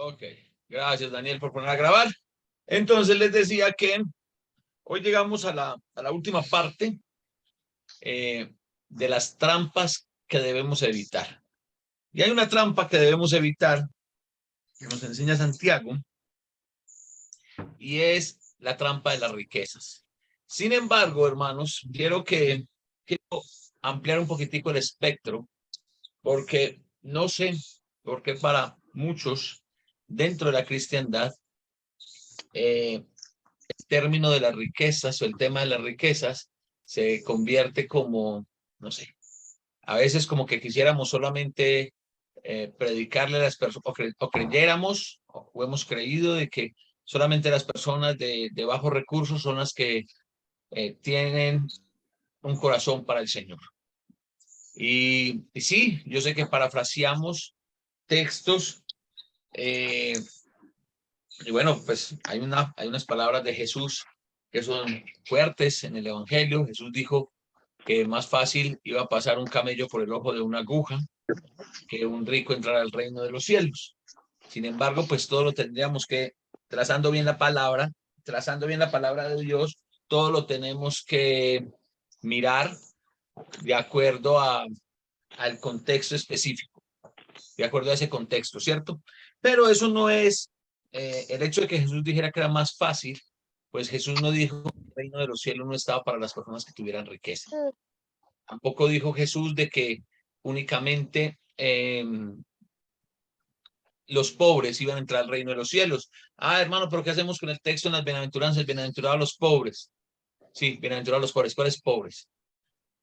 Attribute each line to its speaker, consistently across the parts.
Speaker 1: Ok, gracias Daniel por poner a grabar. Entonces les decía que hoy llegamos a la última parte de las trampas que debemos evitar. Y hay una trampa que debemos evitar que nos enseña Santiago y es la trampa de las riquezas. Sin embargo, hermanos, quiero ampliar un poquitico el espectro porque no sé por qué para muchos dentro de la cristiandad el término de las riquezas o el tema de las riquezas se convierte como, no sé, a veces como que quisiéramos solamente predicarle a las personas o creyéramos o hemos creído de que solamente las personas de bajos recursos son las que tienen un corazón para el Señor. Y sí, yo sé que parafraseamos textos y bueno, pues hay unas palabras de Jesús que son fuertes en el Evangelio. Jesús dijo que más fácil iba a pasar un camello por el ojo de una aguja que un rico entrar al reino de los cielos. Sin embargo, pues todo lo tendríamos que, trazando bien la palabra de Dios, todo lo tenemos que mirar de acuerdo al contexto específico, de acuerdo a ese contexto, ¿cierto? Pero eso no es el hecho de que Jesús dijera que era más fácil, pues Jesús no dijo que el reino de los cielos no estaba para las personas que tuvieran riqueza. Tampoco dijo Jesús de que únicamente los pobres iban a entrar al reino de los cielos. Ah, hermano, pero ¿qué hacemos con el texto en las bienaventuranzas? Bienaventurados los pobres. Sí, bienaventurados los pobres. ¿Cuáles pobres?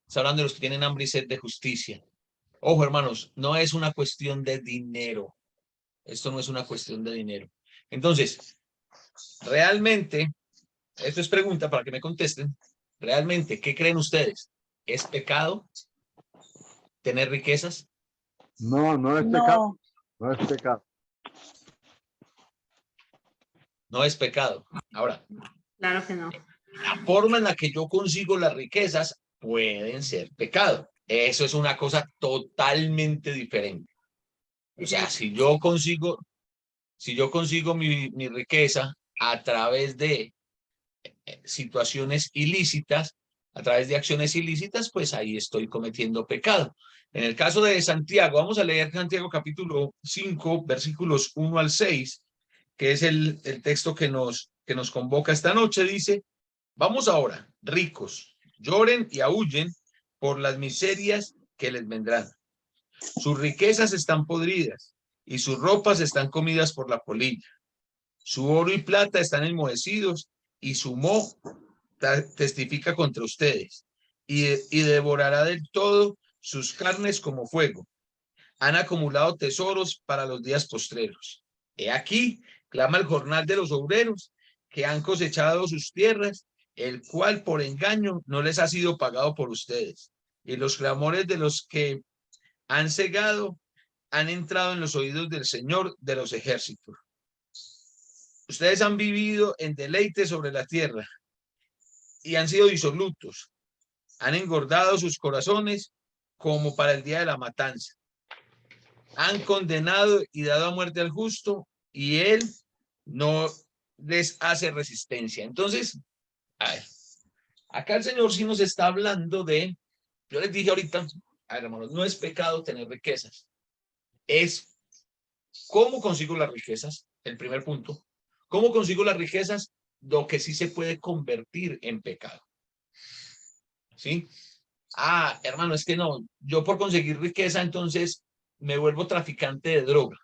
Speaker 1: Está hablando de los que tienen hambre y sed de justicia. Ojo, hermanos, no es una cuestión de dinero. Esto no es una cuestión de dinero. Entonces, realmente, esto es pregunta para que me contesten. Realmente, ¿qué creen ustedes? ¿Es pecado tener riquezas?
Speaker 2: No, no es pecado. No es pecado.
Speaker 1: No es pecado. Ahora,
Speaker 3: Claro que no.
Speaker 1: la forma en la que yo consigo las riquezas pueden ser pecado. Eso es una cosa totalmente diferente. O sea, si yo consigo mi riqueza a través de situaciones ilícitas, a través de acciones ilícitas, pues ahí estoy cometiendo pecado. En el caso de Santiago, vamos a leer Santiago capítulo 5, versículos 1 al 6, que es el texto que nos convoca esta noche. Dice: vamos ahora, ricos, lloren y aúllen por las miserias que les vendrán. Sus riquezas están podridas y sus ropas están comidas por la polilla. Su oro y plata están enmohecidos y su moho testifica contra ustedes y devorará del todo sus carnes como fuego. Han acumulado tesoros para los días postreros. He aquí, clama el jornal de los obreros que han cosechado sus tierras, el cual por engaño no les ha sido pagado por ustedes. Y los clamores de los que han cegado han entrado en los oídos del Señor de los ejércitos. Ustedes han vivido en deleite sobre la tierra y han sido disolutos. Han engordado sus corazones como para el día de la matanza. Han condenado y dado a muerte al justo y él no les hace resistencia. Entonces, a ver, acá el Señor sí nos está hablando de, yo les dije ahorita, a ver, hermanos, no es pecado tener riquezas, es cómo consigo las riquezas, el primer punto. ¿Cómo consigo las riquezas? Lo que sí se puede convertir en pecado. ¿Sí? Ah, hermano, es que no, yo por conseguir riqueza, entonces me vuelvo traficante de droga.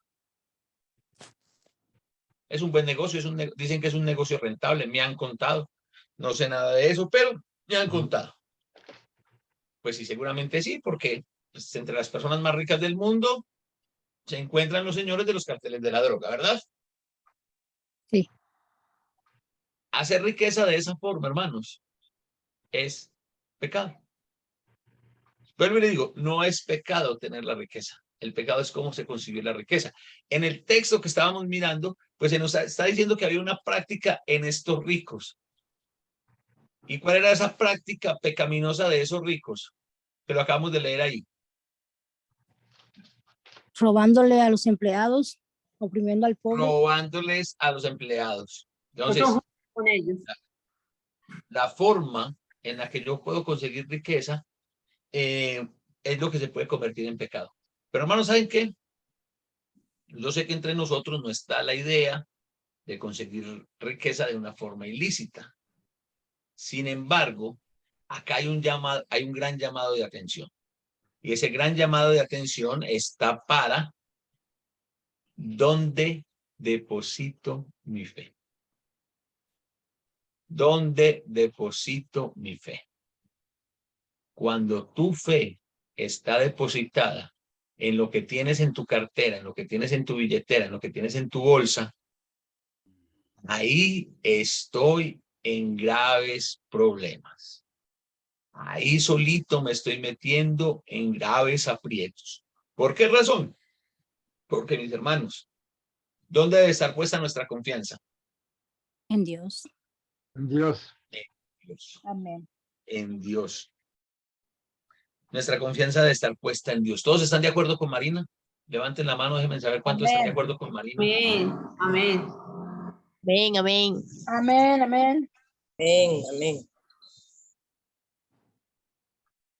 Speaker 1: Es un buen negocio, dicen que es un negocio rentable, me han contado. No sé nada de eso, pero me han contado. Pues sí, seguramente sí, porque pues, entre las personas más ricas del mundo se encuentran los señores de los carteles de la droga, ¿verdad?
Speaker 4: Sí.
Speaker 1: Hacer riqueza de esa forma, hermanos, es pecado. Vuelvo y le digo, no es pecado tener la riqueza. El pecado es cómo se concibe la riqueza. En el texto que estábamos mirando, pues se nos está diciendo que había una práctica en estos ricos. ¿Y cuál era esa práctica pecaminosa de esos ricos? Que lo acabamos de leer ahí.
Speaker 4: Robándole a los empleados. oprimiendo al pobre.
Speaker 1: robándoles a los empleados. Entonces,
Speaker 3: Nosotros con ellos.
Speaker 1: la forma en la que yo puedo conseguir riqueza es lo que se puede convertir en pecado. Pero hermanos, ¿saben qué? Yo sé que entre nosotros no está la idea de conseguir riqueza de una forma ilícita. Sin embargo, acá hay un gran llamado de atención. Y ese gran llamado de atención está para ¿dónde deposito mi fe? ¿Dónde deposito mi fe? Cuando tu fe está depositada en lo que tienes en tu cartera, en lo que tienes en tu billetera, en lo que tienes en tu bolsa, ahí estoy en graves problemas. Ahí solito me estoy metiendo en graves aprietos. ¿Por qué razón? Porque, mis hermanos, ¿dónde debe estar puesta nuestra confianza?
Speaker 4: En Dios.
Speaker 2: Dios.
Speaker 1: En Dios.
Speaker 4: Amén.
Speaker 1: En Dios. Nuestra confianza debe estar puesta en Dios. ¿Todos están de acuerdo con Marina? Levanten la mano, déjenme saber cuántos están de acuerdo con Marina.
Speaker 3: Amén. Amén.
Speaker 5: Amén, amén.
Speaker 4: Amén, amén.
Speaker 5: Amén, amén.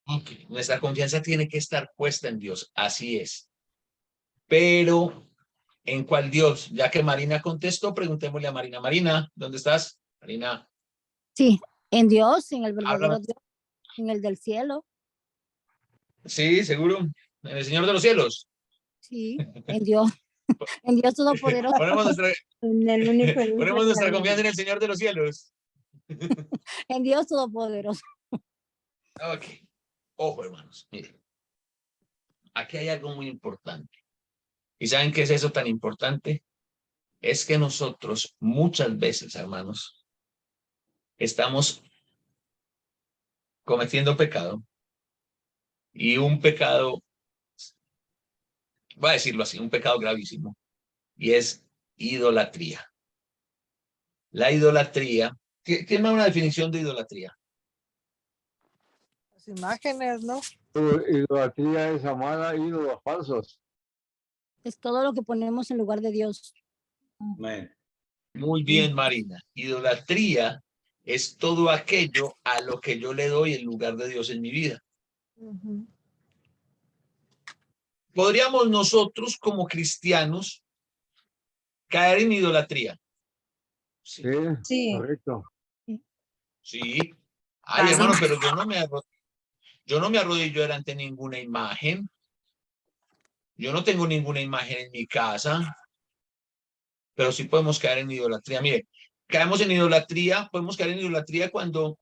Speaker 1: Okay. Nuestra confianza tiene que estar puesta en Dios, así es. Pero, ¿en cuál Dios? Ya que Marina contestó, preguntémosle a Marina. Marina, ¿dónde estás? Marina.
Speaker 4: Sí, en Dios, en el verdadero
Speaker 1: Háblame.
Speaker 4: Dios, en el del cielo.
Speaker 1: Sí, seguro. En el Señor de los cielos.
Speaker 4: Sí, en Dios. En Dios Todopoderoso.
Speaker 1: Ponemos nuestra,
Speaker 4: En el único.
Speaker 1: ponemos nuestra confianza en el Señor de los cielos.
Speaker 4: En Dios Todopoderoso.
Speaker 1: Ok. Ojo, hermanos. Miren. Aquí hay algo muy importante. ¿Y saben qué es eso tan importante? Es que nosotros muchas veces, hermanos, estamos cometiendo pecado. Y un pecado, voy a decirlo así, un pecado gravísimo. Y es idolatría. La idolatría, ¿tiene una definición de idolatría?
Speaker 6: Las imágenes, ¿no?
Speaker 2: Idolatría es amar a ídolos falsos.
Speaker 4: Es todo lo que ponemos en lugar de Dios.
Speaker 1: Muy bien, Marina. Idolatría es todo aquello a lo que yo le doy en lugar de Dios en mi vida. ¿Podríamos nosotros como cristianos caer en idolatría? Sí.
Speaker 2: Sí, correcto.
Speaker 1: Sí. Ay, hermano, pero yo no me arrodillo delante de ninguna imagen. Yo no tengo ninguna imagen en mi casa. Pero sí podemos caer en idolatría. Mire, caemos en idolatría, podemos caer en idolatría cuando,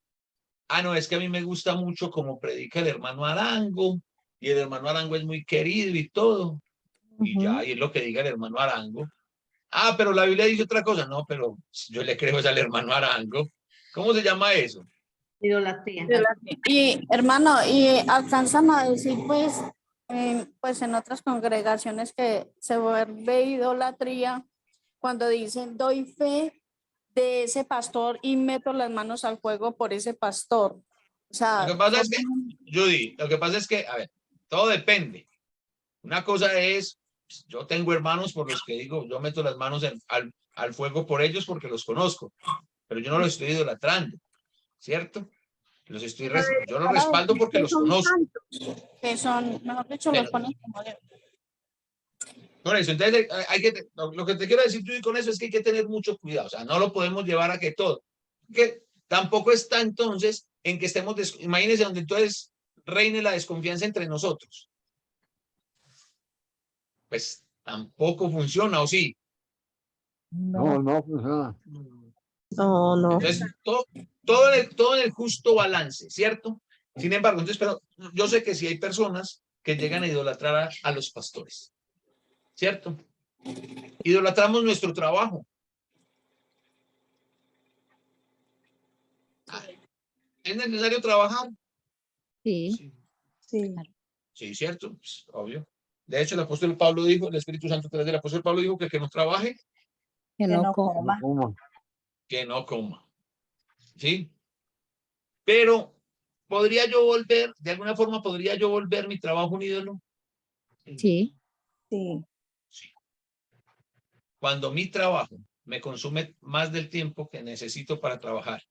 Speaker 1: no, es que a mí me gusta mucho como predica el hermano Arango, y el hermano Arango es muy querido y todo. Y ya, y es lo que diga el hermano Arango. Pero la Biblia dice otra cosa. No, pero yo le creo al hermano Arango. ¿Cómo se llama eso?
Speaker 3: Idolatría.
Speaker 7: Y hermano, y alcanzan a decir pues en otras congregaciones que se vuelve idolatría cuando dicen doy fe de ese pastor y meto las manos al fuego por ese pastor. O sea,
Speaker 1: Lo que pasa es que, Judy, lo que pasa es que, a ver, todo depende. Una cosa es, yo tengo hermanos por los que digo, yo meto las manos al fuego por ellos porque los conozco, pero yo no los estoy idolatrando, ¿cierto? Yo los respaldo porque los conozco.
Speaker 7: que son, mejor dicho, los ponen como de...
Speaker 1: Por eso, entonces lo que te quiero decir, Judy, con eso es que hay que tener mucho cuidado. O sea, no lo podemos llevar a que todo. Que tampoco está entonces en que estemos, imagínense donde entonces reine la desconfianza entre nosotros. Pues tampoco funciona, ¿o sí?
Speaker 2: No, no funciona.
Speaker 5: No, no.
Speaker 1: Entonces, todo en el justo balance, ¿cierto? Sin embargo, entonces, pero yo sé que si hay personas que llegan a idolatrar a los pastores, ¿cierto? Idolatramos nuestro trabajo. ¿Es necesario trabajar?
Speaker 4: Sí.
Speaker 3: Sí.
Speaker 1: Sí, cierto, pues, obvio. De hecho, el apóstol Pablo dijo, el Espíritu Santo a través del apóstol Pablo dijo que el que no trabaje,
Speaker 4: Que no coma.
Speaker 2: ¿Cómo?
Speaker 1: que no coma. ¿Sí? Pero, ¿podría yo volver, de alguna forma, podría yo volver mi trabajo un ídolo?
Speaker 4: Sí.
Speaker 3: Sí.
Speaker 1: Sí. Cuando mi trabajo me consume más del tiempo que necesito para trabajar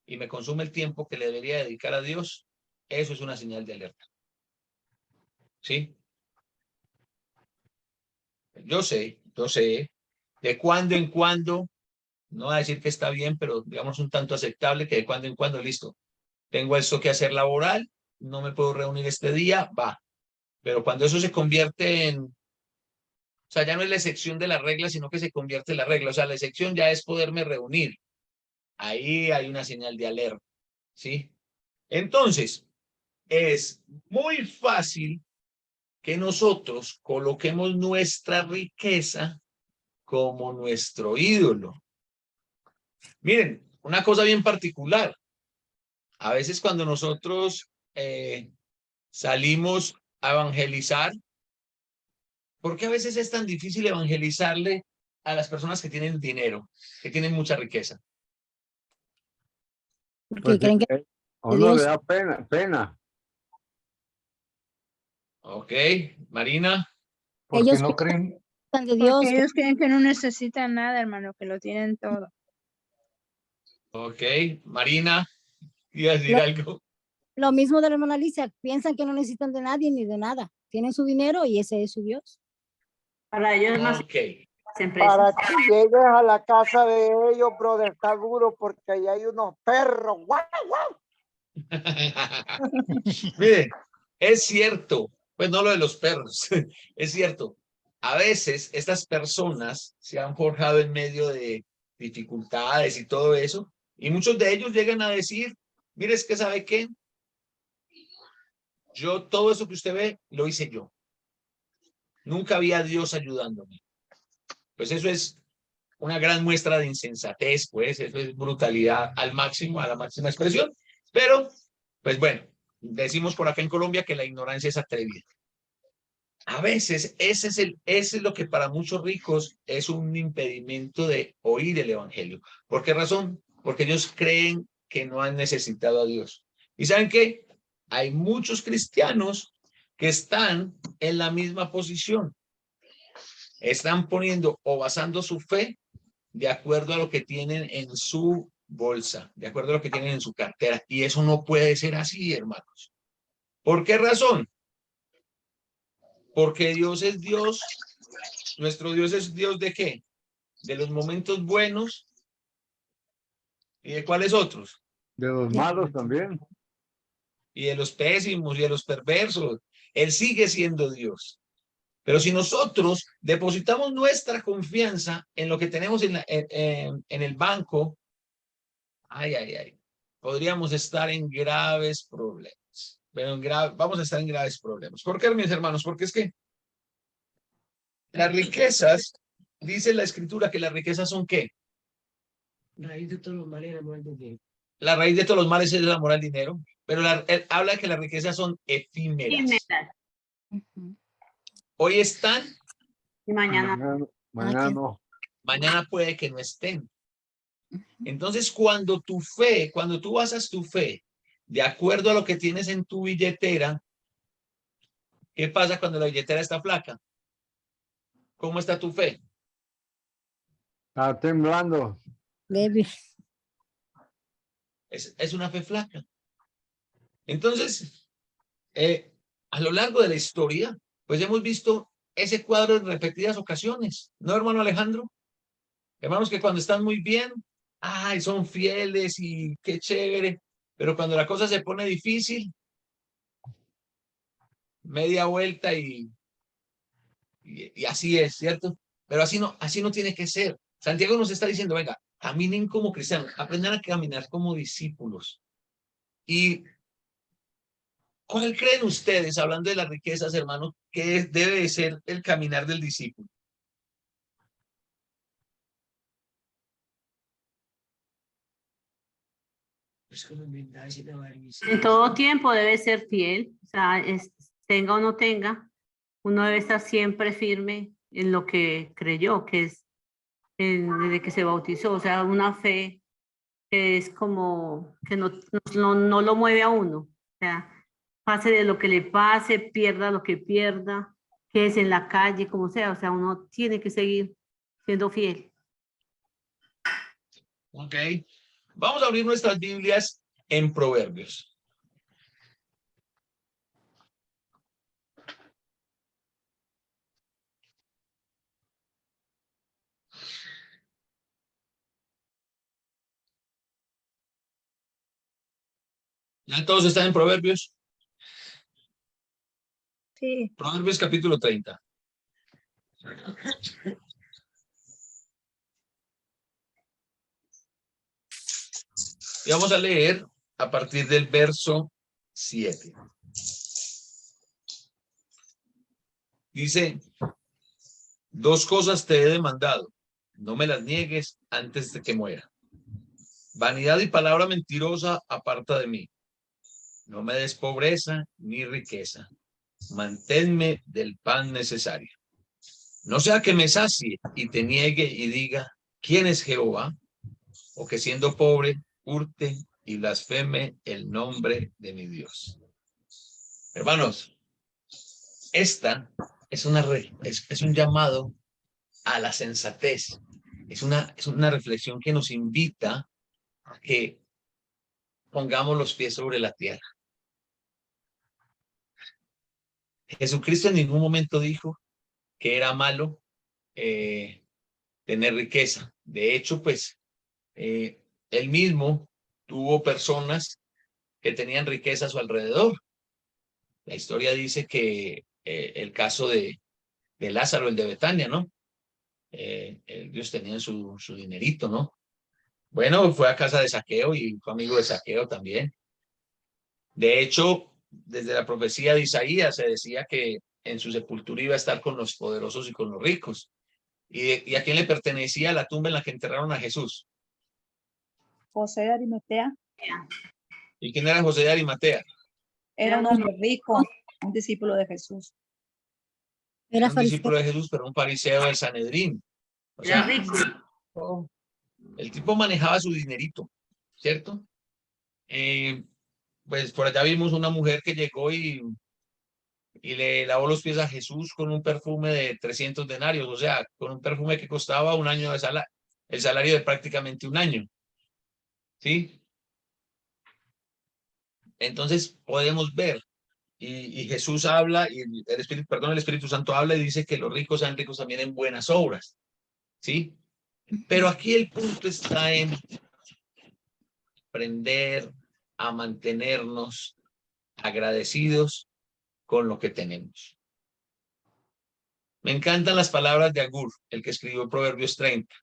Speaker 1: y me consume el tiempo que le debería dedicar a Dios, eso es una señal de alerta. ¿Sí? Yo sé, de cuando en cuando, no voy a decir que está bien, pero digamos un tanto aceptable, que de cuando en cuando, listo, tengo esto que hacer laboral, no me puedo reunir este día, va. Pero cuando eso se convierte en, o sea, ya no es la excepción de la regla, sino que se convierte en la regla. O sea, la excepción ya es poderme reunir. Ahí hay una señal de alerta, ¿sí? Entonces, es muy fácil que nosotros coloquemos nuestra riqueza como nuestro ídolo. Miren, una cosa bien particular. A veces cuando nosotros salimos a evangelizar, ¿por qué a veces es tan difícil evangelizarle a las personas que tienen dinero, que tienen mucha riqueza?
Speaker 4: Porque
Speaker 2: Pues,
Speaker 4: creen que
Speaker 2: a
Speaker 4: de
Speaker 2: uno le
Speaker 4: Dios.
Speaker 2: da pena.
Speaker 1: Ok, Marina.
Speaker 6: Porque
Speaker 4: Ellos
Speaker 6: no creen,
Speaker 4: piensan de
Speaker 3: Porque
Speaker 4: Dios.
Speaker 3: ellos creen que no necesitan nada, hermano, que lo tienen todo.
Speaker 1: Ok, Marina, ¿iba a decir
Speaker 4: Lo,
Speaker 1: algo?
Speaker 4: lo mismo de la hermana Alicia, piensan que no necesitan de nadie ni de nada. Tienen su dinero y ese es su Dios.
Speaker 3: Para ellos es más
Speaker 1: Ok.
Speaker 3: las empresas.
Speaker 8: Para que llegues a la casa de ellos, brother, está duro porque ahí hay unos perros. ¡Guau, guau!
Speaker 1: Miren, es cierto, pues no lo de los perros, es cierto. A veces estas personas se han forjado en medio de dificultades y todo eso, y muchos de ellos llegan a decir, mire, es que ¿sabe qué? Yo todo eso que usted ve, lo hice yo. Nunca había Dios ayudándome. Pues eso es una gran muestra de insensatez, pues eso es brutalidad al máximo, a la máxima expresión. Pero, pues bueno, decimos por acá en Colombia que la ignorancia es atrevida. A veces ese es lo que para muchos ricos es un impedimento de oír el evangelio. ¿Por qué razón? Porque ellos creen que no han necesitado a Dios. ¿Y saben qué? Hay muchos cristianos que están en la misma posición. Están poniendo o basando su fe de acuerdo a lo que tienen en su bolsa, de acuerdo a lo que tienen en su cartera. Y eso no puede ser así, hermanos. ¿Por qué razón? Porque Dios es Dios. Nuestro Dios es Dios ¿de qué? De los momentos buenos y de cuáles otros.
Speaker 2: De los malos también.
Speaker 1: Y de los pésimos y de los perversos. Él sigue siendo Dios. Pero si nosotros depositamos nuestra confianza en lo que tenemos en el banco, podríamos estar en graves problemas. Pero vamos a estar en graves problemas. ¿Por qué, mis hermanos? Porque es que las riquezas, dice la escritura que las riquezas son ¿qué?
Speaker 9: Raíz de todos los males es el amor al dinero.
Speaker 1: La raíz de todos los males es el amor al dinero, pero él habla de que las riquezas son efímeras. Hoy están,
Speaker 3: Y mañana.
Speaker 2: Mañana no.
Speaker 1: mañana puede que no estén. Entonces, cuando tú basas tu fe de acuerdo a lo que tienes en tu billetera, ¿qué pasa cuando la billetera está flaca? ¿Cómo está tu fe?
Speaker 2: Está temblando.
Speaker 4: Débil.
Speaker 1: Es una fe flaca. Entonces, a lo largo de la historia, pues hemos visto ese cuadro en repetidas ocasiones, ¿no, hermano Alejandro? Hermanos que cuando están muy bien, ay, son fieles y qué chévere, pero cuando la cosa se pone difícil, media vuelta y así es, ¿cierto? Pero así no tiene que ser. Santiago nos está diciendo, venga, caminen como cristianos, aprendan a caminar como discípulos. ¿Y cuál creen ustedes, hablando de las riquezas, hermano, que debe de ser el caminar del discípulo?
Speaker 3: En todo tiempo debe ser fiel, o sea, tenga o no tenga, uno debe estar siempre firme en lo que creyó, que es desde que se bautizó, o sea, una fe que es como que no lo mueve a uno, o sea, pase de lo que le pase, pierda lo que pierda, que es en la calle, como sea, o sea, uno tiene que seguir siendo fiel.
Speaker 1: Ok. Vamos a abrir nuestras Biblias en Proverbios. ¿Ya todos están en Proverbios?
Speaker 5: Sí.
Speaker 1: Proverbios capítulo 30. Y vamos a leer a partir del verso 7. Dice, 2 cosas te he demandado, no me las niegues antes de que muera. Vanidad y palabra mentirosa aparta de mí. No me des pobreza ni riqueza. Manténme del pan necesario. No sea que me sacie y te niegue y diga, ¿quién es Jehová? O que siendo pobre, hurte y blasfeme el nombre de mi Dios. Hermanos, esta es un llamado a la sensatez. Es una reflexión que nos invita a que pongamos los pies sobre la tierra. Jesucristo en ningún momento dijo que era malo tener riqueza. De hecho, pues, él mismo tuvo personas que tenían riqueza a su alrededor. La historia dice que el caso de Lázaro, el de Betania, ¿no? Ellos tenían su dinerito, ¿no? Bueno, fue a casa de Zaqueo y fue amigo de Zaqueo también. De hecho, desde la profecía de Isaías se decía que en su sepultura iba a estar con los poderosos y con los ricos. ¿Y a quién le pertenecía la tumba en la que enterraron a Jesús?
Speaker 6: José de Arimatea
Speaker 1: ¿Y quién era José de Arimatea?
Speaker 6: era un hombre rico, un discípulo de Jesús.
Speaker 1: Era un discípulo de Jesús, pero un fariseo del Sanedrín. O sea, el tipo manejaba su dinerito, ¿cierto? Pues por allá vimos una mujer que llegó y le lavó los pies a Jesús con un perfume de 300 denarios, o sea, con un perfume que costaba un año de salario, el salario de prácticamente un año. ¿Sí? Entonces podemos ver, y Jesús habla, y el Espíritu Santo habla y dice que los ricos sean ricos también en buenas obras. ¿Sí? Pero aquí el punto está en aprender a mantenernos agradecidos con lo que tenemos. Me encantan las palabras de Agur, el que escribió Proverbios 30.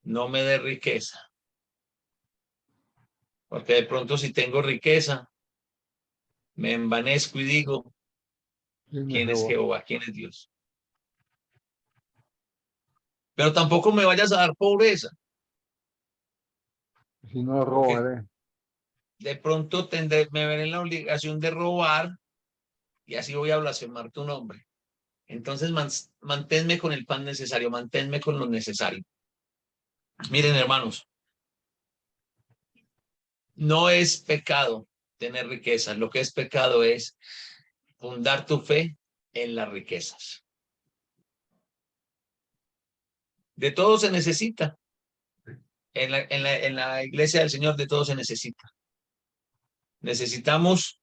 Speaker 1: No me dé riqueza. Porque de pronto si tengo riqueza, me envanezco y digo, ¿quién es Jehová? ¿Quién es Dios? Pero tampoco me vayas a dar pobreza.
Speaker 2: Si no robaré.
Speaker 1: De pronto me veré en la obligación de robar y así voy a blasfemar tu nombre. Entonces manténme con el pan necesario, manténme con lo necesario. Miren, hermanos, no es pecado tener riquezas. Lo que es pecado es fundar tu fe en las riquezas. De todo se necesita. En la iglesia del Señor de todo se necesita. Necesitamos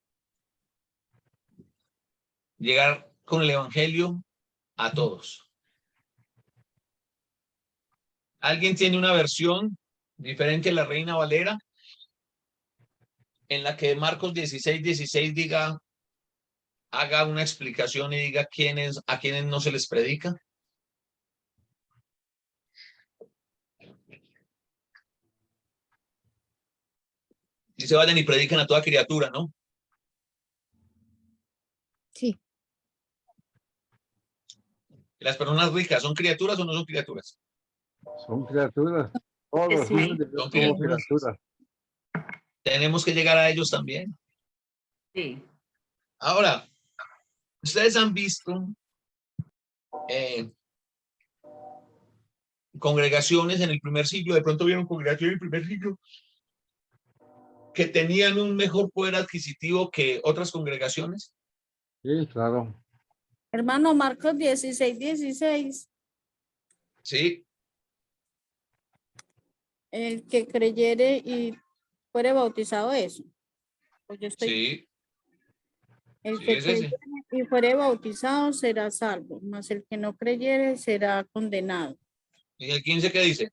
Speaker 1: llegar con el evangelio a todos. ¿Alguien tiene una versión diferente a la Reina Valera? En la que Marcos 16:16 diga, haga una explicación y diga a quiénes no se les predica. Y se vayan y predican a toda criatura, ¿no?
Speaker 4: Sí.
Speaker 2: Las
Speaker 1: personas ricas, ¿son criaturas o no son criaturas?
Speaker 2: Son criaturas. Todos los
Speaker 3: Sí,
Speaker 2: hijos de Dios
Speaker 1: son
Speaker 2: somos
Speaker 1: criaturas.
Speaker 2: criaturas.
Speaker 1: Tenemos que llegar a ellos también.
Speaker 3: Sí.
Speaker 1: Ahora, ustedes han visto congregaciones en el primer siglo, de pronto vieron congregaciones en el primer siglo que tenían un mejor poder adquisitivo que otras congregaciones.
Speaker 2: Sí, claro.
Speaker 7: Hermano, Marcos 16:16
Speaker 1: Sí,
Speaker 7: El que creyere y fuere bautizado, eso. Pues yo estoy,
Speaker 1: sí,
Speaker 7: el
Speaker 1: sí,
Speaker 7: que
Speaker 1: es ese.
Speaker 7: creyere y fuere bautizado será salvo, mas el que no creyere será condenado.
Speaker 1: ¿Y el 15 qué dice?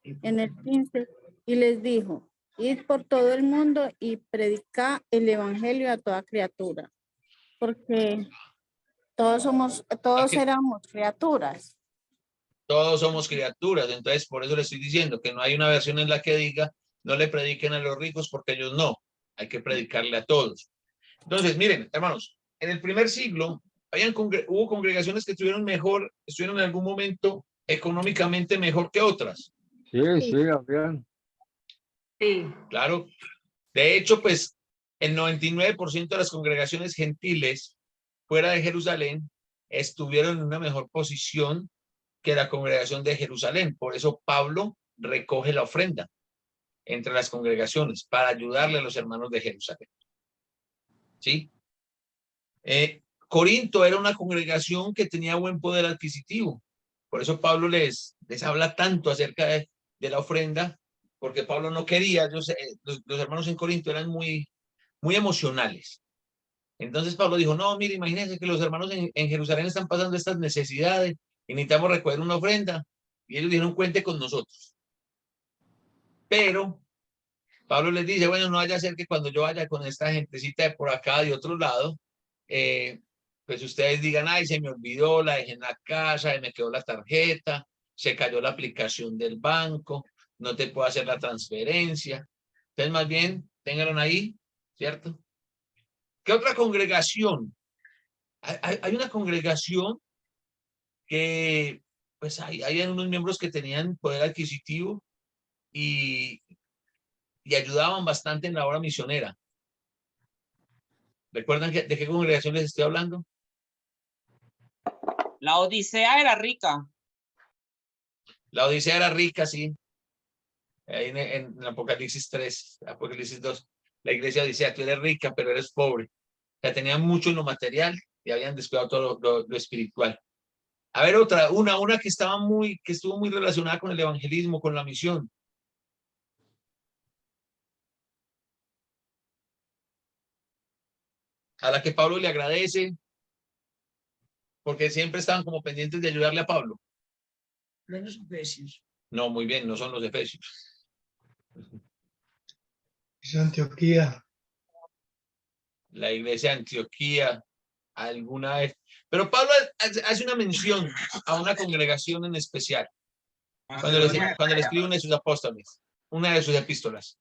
Speaker 7: En el 15, y les dijo, id por todo el mundo y predicad el evangelio a toda criatura, porque todos
Speaker 1: Aquí
Speaker 7: éramos criaturas.
Speaker 1: todos somos criaturas, entonces por eso le estoy diciendo que no hay una versión en la que diga, no le prediquen a los ricos porque ellos no, hay que predicarle a todos. Entonces, miren, hermanos, en el primer siglo hubo congregaciones que estuvieron en algún momento económicamente mejor que otras.
Speaker 2: Sí, sí, bien.
Speaker 3: Sí,
Speaker 1: Claro. De hecho, pues el 99% de las congregaciones gentiles fuera de Jerusalén estuvieron en una mejor posición que la congregación de Jerusalén. Por eso Pablo recoge la ofrenda entre las congregaciones para ayudarle a los hermanos de Jerusalén. ¿Sí? Corinto era una congregación que tenía buen poder adquisitivo. Por eso Pablo les habla tanto acerca de la ofrenda, porque Pablo no quería, los hermanos en Corinto eran muy emocionales. Entonces Pablo dijo, no, mire, imagínense que los hermanos en Jerusalén están pasando estas necesidades y necesitamos recoger una ofrenda. Y ellos dijeron, cuente con nosotros. Pero Pablo les dice, bueno, no vaya a ser que cuando yo vaya con esta gentecita de por acá, de otro lado, pues ustedes digan, ay, se me olvidó, la dejé en la casa, me quedó la tarjeta, se cayó la aplicación del banco, no te puedo hacer la transferencia. Entonces, más bien, ténganlo ahí, ¿cierto? ¿Qué otra congregación? Hay una congregación que, pues, hay unos miembros que tenían poder adquisitivo y ayudaban bastante en la obra misionera. ¿Recuerdan de qué congregación les estoy hablando?
Speaker 10: La Odisea era rica.
Speaker 1: La Odisea era rica, sí. Ahí en Apocalipsis 3, Apocalipsis 2. La iglesia Odisea, tú eres rica, pero eres pobre. O sea, tenían mucho en lo material y habían descuidado todo lo espiritual. A ver, una que estuvo muy relacionada con el evangelismo, con la misión. A la que Pablo le agradece, porque siempre estaban como pendientes de ayudarle a Pablo.
Speaker 9: No los Efesios.
Speaker 1: No, muy bien, no son los efesios.
Speaker 11: Es Antioquía.
Speaker 1: La iglesia de Antioquía, alguna vez. Pero Pablo hace una mención a una congregación en especial, cuando le escribe una de sus apóstoles, una de sus epístolas.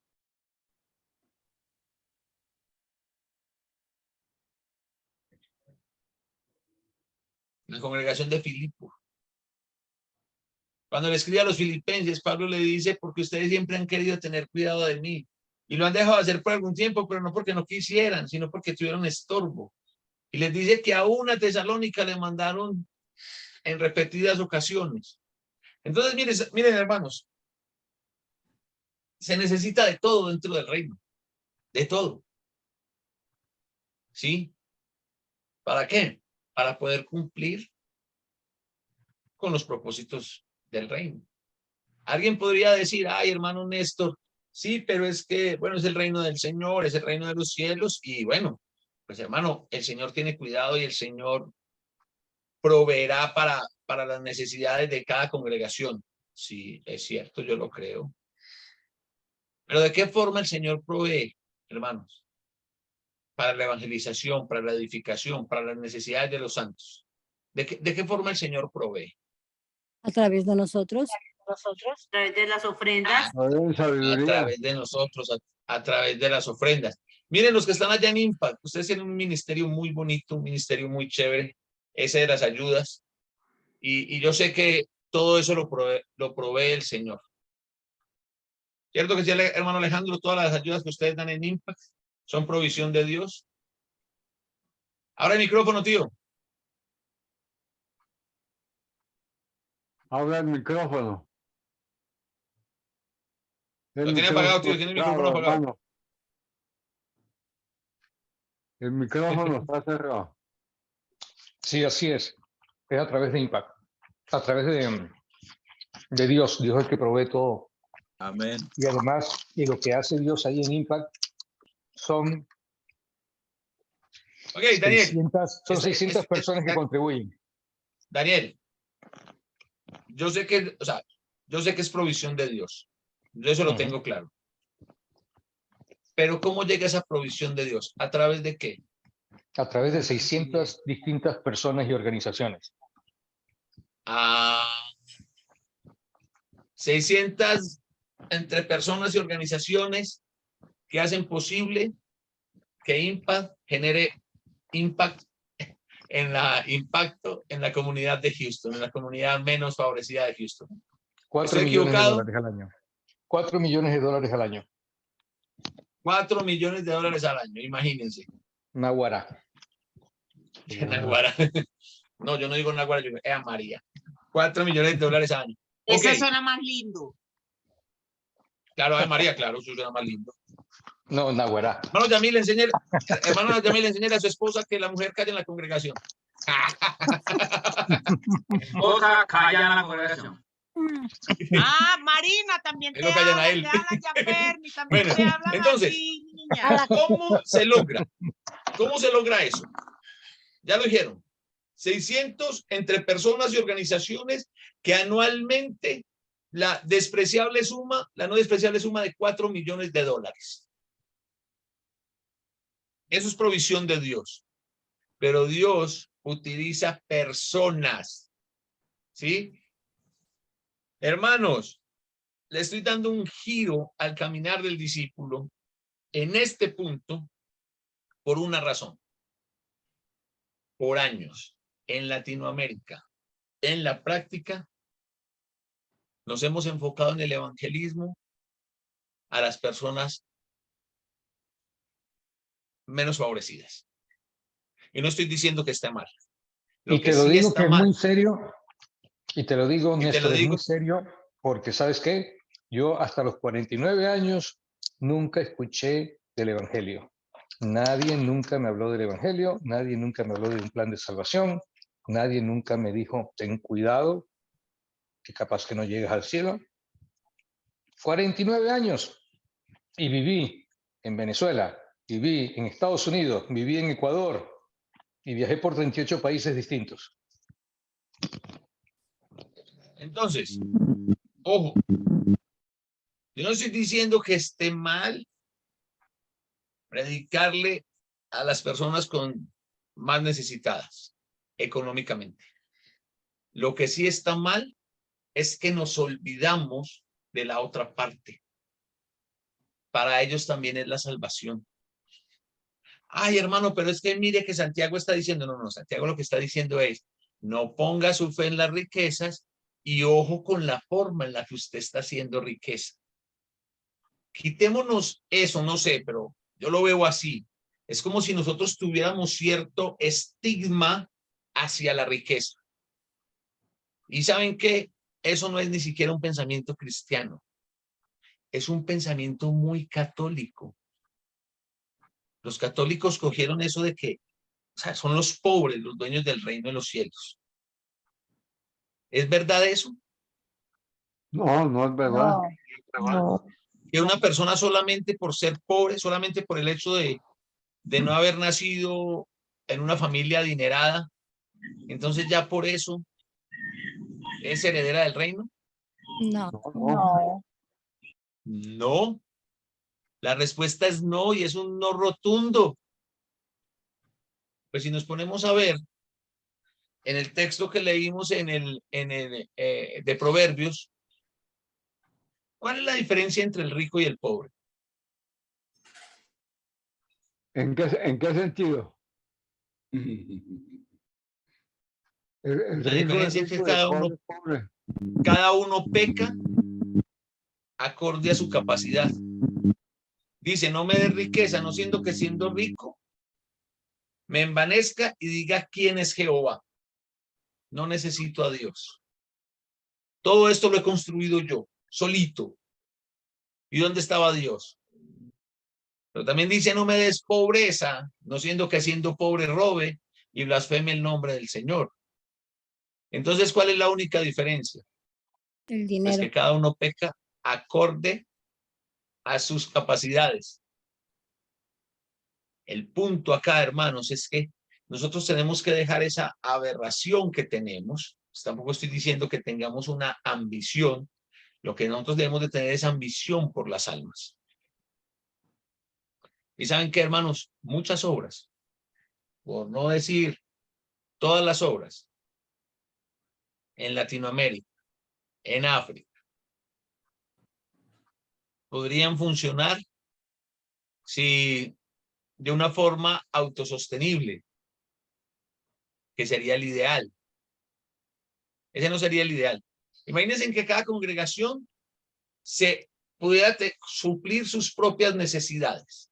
Speaker 1: La congregación de Filipo. Cuando le escribe a los filipenses, Pablo le dice, porque ustedes siempre han querido tener cuidado de mí. Y lo han dejado de hacer por algún tiempo, pero no porque no quisieran, sino porque tuvieron estorbo. Y les dice que aún a Tesalónica le mandaron en repetidas ocasiones. Entonces, miren, hermanos, se necesita de todo dentro del reino. De todo. ¿Sí? ¿Para qué? Para poder cumplir con los propósitos del reino. Alguien podría decir, ay, hermano Néstor, sí, pero es que, bueno, es el reino del Señor, es el reino de los cielos, y bueno, pues hermano, el Señor tiene cuidado y el Señor proveerá para las necesidades de cada congregación. Sí, es cierto, yo lo creo. Pero ¿de qué forma el Señor provee, hermanos? Para la evangelización, para la edificación, para las necesidades de los santos. ¿De qué forma el Señor provee?
Speaker 4: A través de nosotros.
Speaker 3: a través de las ofrendas.
Speaker 1: A través de nosotros, a través de las ofrendas. Miren los que están allá en Impact, ustedes tienen un ministerio muy bonito, un ministerio muy chévere, ese de las ayudas, y yo sé que todo eso lo provee el Señor. ¿Cierto que sí, hermano Alejandro? Todas las ayudas que ustedes dan en Impact son provisión de Dios. Ahora el micrófono, tío.
Speaker 2: Habla el micrófono.
Speaker 1: Lo tiene apagado, tío, tiene el micrófono apagado.
Speaker 2: Hermano. El micrófono está cerrado.
Speaker 12: Sí, así es. Es a través de Impact.
Speaker 11: a través de Dios. Dios es el que provee todo.
Speaker 1: Amén.
Speaker 11: Y además, y lo que hace Dios ahí en Impact son
Speaker 1: Ok, Daniel.
Speaker 11: 600 personas que contribuyen.
Speaker 1: Daniel, yo sé que, o sea, yo sé que es provisión de Dios. Yo eso lo tengo claro. Pero ¿cómo llega esa provisión de Dios? ¿A través de qué?
Speaker 11: A través de 600 distintas personas y organizaciones.
Speaker 1: 600 entre personas y organizaciones que hacen posible que Impact genere impacto en la comunidad de Houston, en la comunidad menos favorecida de Houston.
Speaker 11: 4
Speaker 1: ¿Estoy
Speaker 11: millones de
Speaker 1: equivocado?
Speaker 11: dólares al año. 4 millones de dólares al año.
Speaker 1: 4 millones de dólares al año, imagínense.
Speaker 11: Naguará.
Speaker 1: Naguará. No, yo no digo Naguará, yo digo María. 4 millones de dólares al año.
Speaker 10: Ese
Speaker 1: Ok.
Speaker 10: suena más lindo.
Speaker 1: Claro, Ave María, claro, eso suena más lindo.
Speaker 11: No, Naguará.
Speaker 1: Hermano Yamil, enseñe a su esposa que la mujer calla en la congregación.
Speaker 10: Esposa, calla en la congregación. Marina, también
Speaker 1: Que
Speaker 10: te
Speaker 1: no callan a
Speaker 10: habla,
Speaker 1: él.
Speaker 10: te habla Gianberni, también
Speaker 1: Bueno,
Speaker 10: te hablan
Speaker 1: entonces,
Speaker 10: así, niña.
Speaker 1: ¿cómo se logra? ¿Cómo se logra eso? Ya lo dijeron. 600 entre personas y organizaciones que anualmente la no despreciable suma de 4 millones de dólares. Eso es provisión de Dios. Pero Dios utiliza personas. ¿Sí? Hermanos, le estoy dando un giro al caminar del discípulo en este punto por una razón. Por años en Latinoamérica, en la práctica, nos hemos enfocado en el evangelismo a las personas menos favorecidas. Y no estoy diciendo que esté mal.
Speaker 11: Y te lo digo que es muy serio. Y te lo digo, Néstor, es muy serio, porque ¿sabes qué? Yo hasta los 49 años nunca escuché del Evangelio. Nadie nunca me habló del Evangelio, nadie nunca me habló de un plan de salvación, nadie nunca me dijo, ten cuidado, que capaz que no llegas al cielo. 49 años y viví en Venezuela, viví en Estados Unidos, viví en Ecuador y viajé por 38 países distintos.
Speaker 1: Entonces, ojo, yo no estoy diciendo que esté mal predicarle a las personas más necesitadas económicamente. Lo que sí está mal es que nos olvidamos de la otra parte. Para ellos también es la salvación. Ay, hermano, pero es que mire que Santiago está diciendo, no, Santiago lo que está diciendo es, no ponga su fe en las riquezas y ojo con la forma en la que usted está haciendo riqueza. Quitémonos eso, no sé, pero yo lo veo así. Es como si nosotros tuviéramos cierto estigma hacia la riqueza. Y ¿saben qué? Eso no es ni siquiera un pensamiento cristiano. Es un pensamiento muy católico. Los católicos cogieron eso de que, o sea, son los pobres los dueños del reino de los cielos. ¿Es verdad eso?
Speaker 2: No, no es verdad.
Speaker 5: No.
Speaker 1: Que una persona solamente por ser pobre, solamente por el hecho de no haber nacido en una familia adinerada, entonces ya por eso es heredera del reino.
Speaker 5: No.
Speaker 1: No. La respuesta es no y es un no rotundo. Pues si nos ponemos a ver en el texto que leímos de Proverbios, ¿cuál es la diferencia entre el rico y el pobre?
Speaker 2: ¿En qué sentido?
Speaker 1: La diferencia es que cada uno peca acorde a su capacidad. Dice, no me dé riqueza, no siendo que siendo rico me envanezca y diga quién es Jehová. No necesito a Dios. Todo esto lo he construido yo, solito. ¿Y dónde estaba Dios? Pero también dice, no me des pobreza, no siendo que siendo pobre robe y blasfeme el nombre del Señor. Entonces, ¿cuál es la única diferencia?
Speaker 4: El
Speaker 1: Pues
Speaker 4: dinero.
Speaker 1: que cada uno peca acorde a sus capacidades. El punto acá, hermanos, es que nosotros tenemos que dejar esa aberración que tenemos. Tampoco estoy diciendo que tengamos una ambición. Lo que nosotros debemos de tener es ambición por las almas. Y ¿saben qué, hermanos? Muchas obras, por no decir todas las obras, en Latinoamérica, en África, podrían funcionar si de una forma autosostenible, que sería el ideal. Ese no sería el ideal. Imagínense en que cada congregación se pudiera suplir sus propias necesidades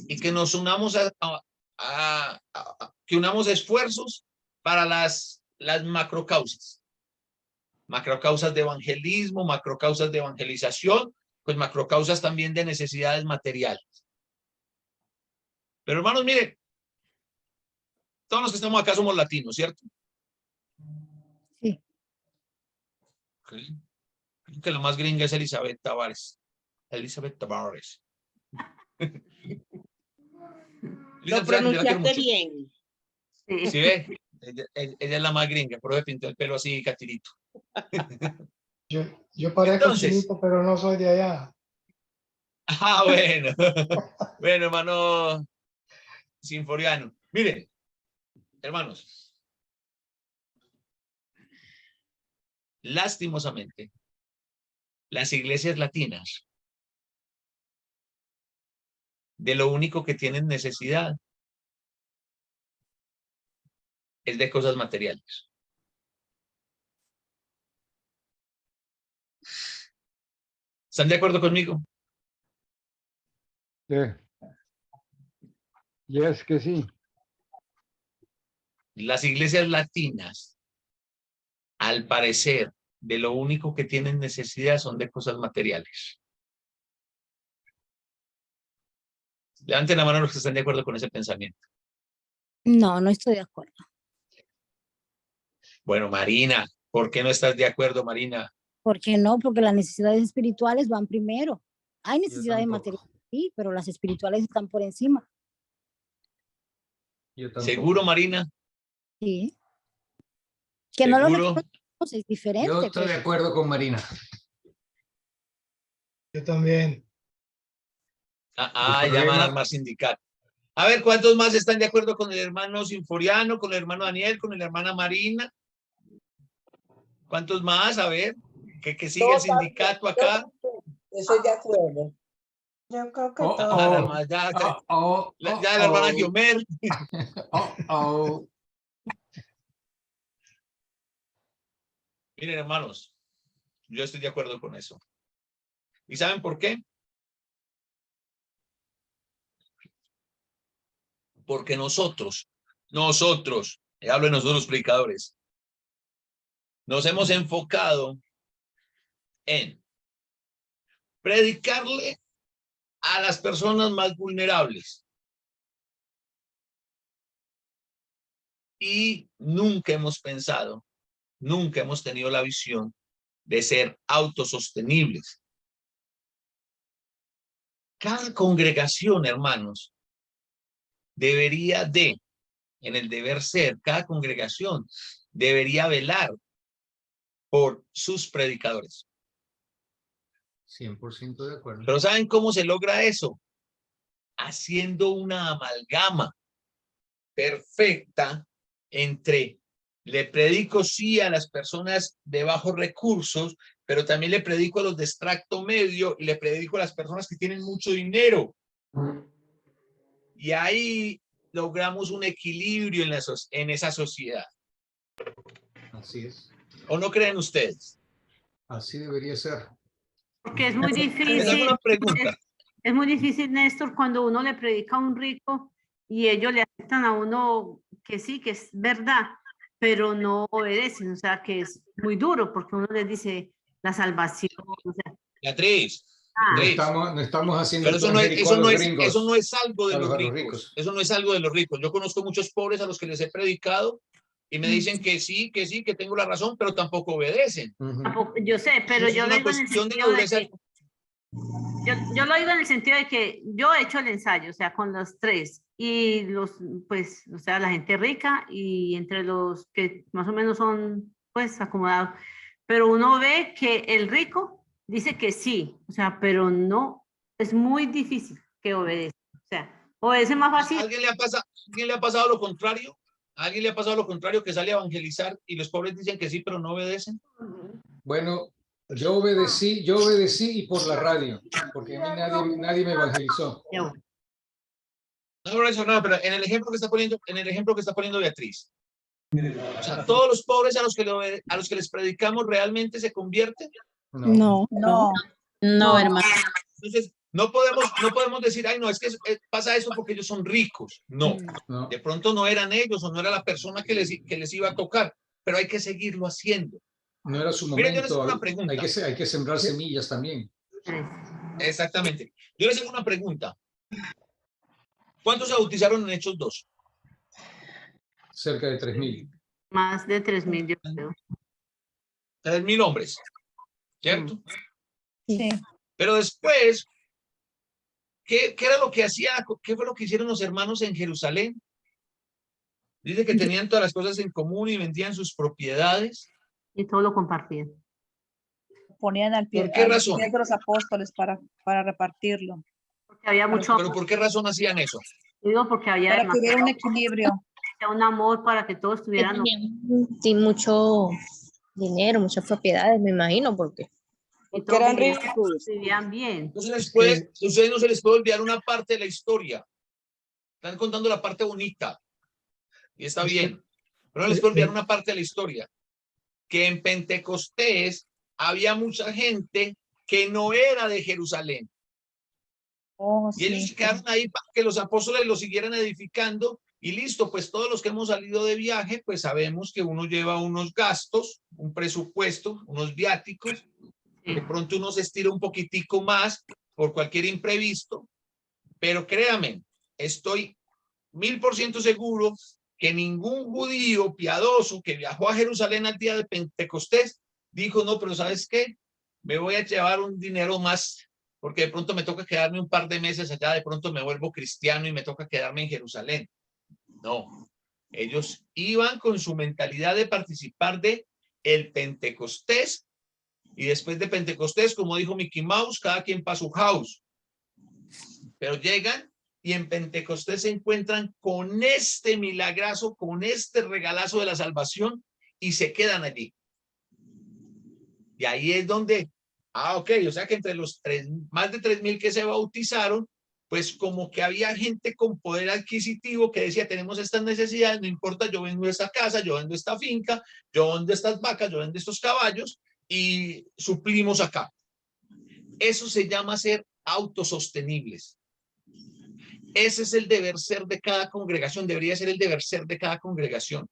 Speaker 1: y que nos unamos que unamos esfuerzos para las macrocausas. Macrocausas de evangelismo, macrocausas de evangelización, pues macrocausas también de necesidades materiales. Pero hermanos, miren, todos los que estamos acá somos latinos, ¿cierto?
Speaker 4: Sí.
Speaker 1: Okay. Creo que la más gringa es Elizabeth Tavares. Elizabeth Tavares.
Speaker 10: Lo pronunciaste bien.
Speaker 1: Sí. ¿Sí ve? Ella es la más gringa, pero se pintó el pelo así, catirito.
Speaker 12: Yo parezco chinito, pero no soy de allá.
Speaker 1: Ah, bueno. Bueno, hermano Sinforiano. Miren, hermanos. Lastimosamente, las iglesias latinas, de lo único que tienen necesidad es de cosas materiales. ¿Están de acuerdo conmigo?
Speaker 2: Sí. Y es que sí.
Speaker 1: Las iglesias latinas, al parecer, de lo único que tienen necesidad son de cosas materiales. Levanten la mano los que están de acuerdo con ese pensamiento.
Speaker 4: No, no estoy de acuerdo.
Speaker 1: Bueno, Marina, ¿por qué no estás de acuerdo, Marina?
Speaker 4: ¿Por qué no? Porque las necesidades espirituales van primero. Hay necesidades materiales, sí, pero las espirituales están por encima.
Speaker 1: ¿Seguro, Marina?
Speaker 4: Sí. Que no lo
Speaker 1: ¿Seguro?
Speaker 4: reconocemos es diferente.
Speaker 11: Yo estoy de acuerdo con Marina.
Speaker 12: Yo también.
Speaker 1: Ya van a armar sindicato. A ver, ¿cuántos más están de acuerdo con el hermano Sinforiano, con el hermano Daniel, con la hermana Marina? ¿Cuántos más? A ver, que sigue el sindicato acá.
Speaker 10: Estoy de acuerdo. Yo creo que
Speaker 1: Ya la hermana Guiomer. Miren, hermanos, yo estoy de acuerdo con eso. ¿Y saben por qué? Porque nosotros, hablo de nosotros predicadores, nos hemos enfocado en predicarle a las personas más vulnerables. Y nunca hemos pensado, nunca hemos tenido la visión de ser autosostenibles. Cada congregación, hermanos, debería en el deber ser, cada congregación debería velar por sus predicadores.
Speaker 11: 100% de acuerdo.
Speaker 1: Pero ¿saben cómo se logra eso? Haciendo una amalgama perfecta entre le predico sí a las personas de bajos recursos, pero también le predico a los de extracto medio y le predico a las personas que tienen mucho dinero. Y ahí logramos un equilibrio en esa sociedad.
Speaker 11: Así es.
Speaker 1: ¿O no creen ustedes?
Speaker 11: Así debería ser.
Speaker 3: Porque es muy difícil.
Speaker 1: Una pregunta.
Speaker 3: Es muy difícil, Néstor, cuando uno le predica a un rico y ellos le aceptan a uno que sí, que es verdad, pero no obedecen. O sea, que es muy duro porque uno les dice la salvación. O sea,
Speaker 1: Beatriz.
Speaker 11: No estamos haciendo
Speaker 1: pero eso no es algo de
Speaker 11: a
Speaker 1: los
Speaker 11: los
Speaker 1: ricos.
Speaker 11: ricos.
Speaker 1: Eso no es algo de los ricos. Yo conozco muchos pobres a los que les he predicado y me dicen que sí, que tengo la razón, pero tampoco obedecen.
Speaker 3: Yo sé, pero
Speaker 1: Entonces,
Speaker 3: yo
Speaker 1: es
Speaker 3: lo
Speaker 1: una
Speaker 3: digo en el
Speaker 1: cuestión de
Speaker 3: sentido de
Speaker 1: dureza.
Speaker 3: que yo lo digo en el sentido de que yo he hecho el ensayo, o sea, con los tres, y pues, o sea, la gente rica y entre los que más o menos son, pues, acomodados, pero uno ve que el rico dice que sí, o sea, pero no, es muy difícil que obedezca, o sea, obedece más fácil.
Speaker 1: ¿A alguien le ha pasado lo contrario? ¿A alguien le ha pasado lo contrario, que sale a evangelizar y los pobres dicen que sí, pero no obedecen?
Speaker 11: Bueno, yo obedecí y por la radio, porque a mí nadie me evangelizó.
Speaker 1: No, no, pero en el ejemplo que está poniendo Beatriz, o sea, todos los pobres a los que les predicamos realmente se convierten.
Speaker 4: No.
Speaker 7: No, hermano.
Speaker 1: Entonces, no podemos decir, ay, no, es que pasa eso porque ellos son ricos. No, de pronto no eran ellos o no era la persona que les iba a tocar, pero hay que seguirlo haciendo.
Speaker 11: No era su
Speaker 1: Miren, yo les
Speaker 11: momento.
Speaker 1: hago una pregunta.
Speaker 11: Hay que sembrar semillas también.
Speaker 1: Exactamente. Yo les hago una pregunta. ¿Cuántos se bautizaron en Hechos 2?
Speaker 11: Cerca de 3.000.
Speaker 3: Más de 3.000, yo creo.
Speaker 1: 3.000 hombres, ¿cierto?
Speaker 6: Sí.
Speaker 1: Pero después, ¿qué era lo que hacía? ¿Qué fue lo que hicieron los hermanos en Jerusalén? Dice que tenían todas las cosas en común y vendían sus propiedades.
Speaker 3: Y todo lo compartían.
Speaker 6: Ponían al pie,
Speaker 1: ¿Por qué razón?
Speaker 6: de los apóstoles para repartirlo.
Speaker 3: Porque había mucho
Speaker 1: ¿Pero por qué razón hacían eso?
Speaker 3: Digo, porque había
Speaker 6: Para que hubiera un equilibrio.
Speaker 3: un amor para que todos tuvieran.
Speaker 5: Sí, mucho dinero, muchas propiedades, me imagino, porque
Speaker 8: Porque eran ricos.
Speaker 3: Vivían bien.
Speaker 1: Ustedes no se les puede olvidar una parte de la historia. Están contando la parte bonita. Y está bien. Pero no les puedo olvidar una parte de la historia. Que en Pentecostés había mucha gente que no era de Jerusalén. Y ellos se quedaron ahí para que los apóstoles lo siguieran edificando y listo, pues todos los que hemos salido de viaje, pues sabemos que uno lleva unos gastos, un presupuesto, unos viáticos, de pronto uno se estira un poquitico más por cualquier imprevisto, pero créame, estoy 1000% seguro que ningún judío piadoso que viajó a Jerusalén al día de Pentecostés dijo, no, pero ¿sabes qué? Me voy a llevar un dinero más porque de pronto me toca quedarme un par de meses allá, de pronto me vuelvo cristiano y me toca quedarme en Jerusalén. No, ellos iban con su mentalidad de participar de el Pentecostés y después de Pentecostés, como dijo Mickey Mouse, cada quien para su house. Pero llegan y en Pentecostés se encuentran con este milagrazo, con este regalazo de la salvación y se quedan allí. Y ahí es donde, ok, o sea que entre los más de 3.000 que se bautizaron, pues como que había gente con poder adquisitivo que decía, tenemos estas necesidades, no importa, yo vendo esta casa, yo vendo esta finca, yo vendo estas vacas, yo vendo estos caballos y suplimos acá. Eso se llama ser autosostenibles. Ese es el deber ser de cada congregación, debería ser el deber ser de cada congregación.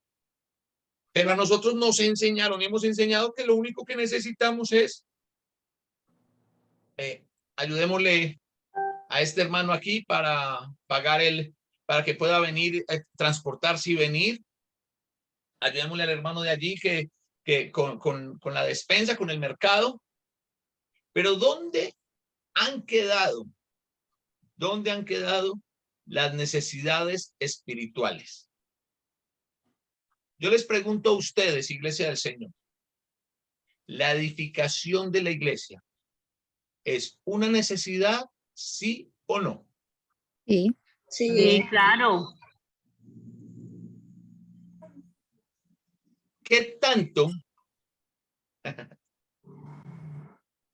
Speaker 1: Pero a nosotros nos enseñaron y hemos enseñado que lo único que necesitamos es ayudémosle a este hermano aquí para pagar para que pueda venir, transportarse y venir. Ayudémosle al hermano de allí que con la despensa, con el mercado. Pero ¿dónde han quedado las necesidades espirituales? Yo les pregunto a ustedes, Iglesia del Señor, ¿la edificación de la iglesia es una necesidad, sí o no?
Speaker 4: Sí.
Speaker 3: Sí, claro.
Speaker 1: ¿Qué tanto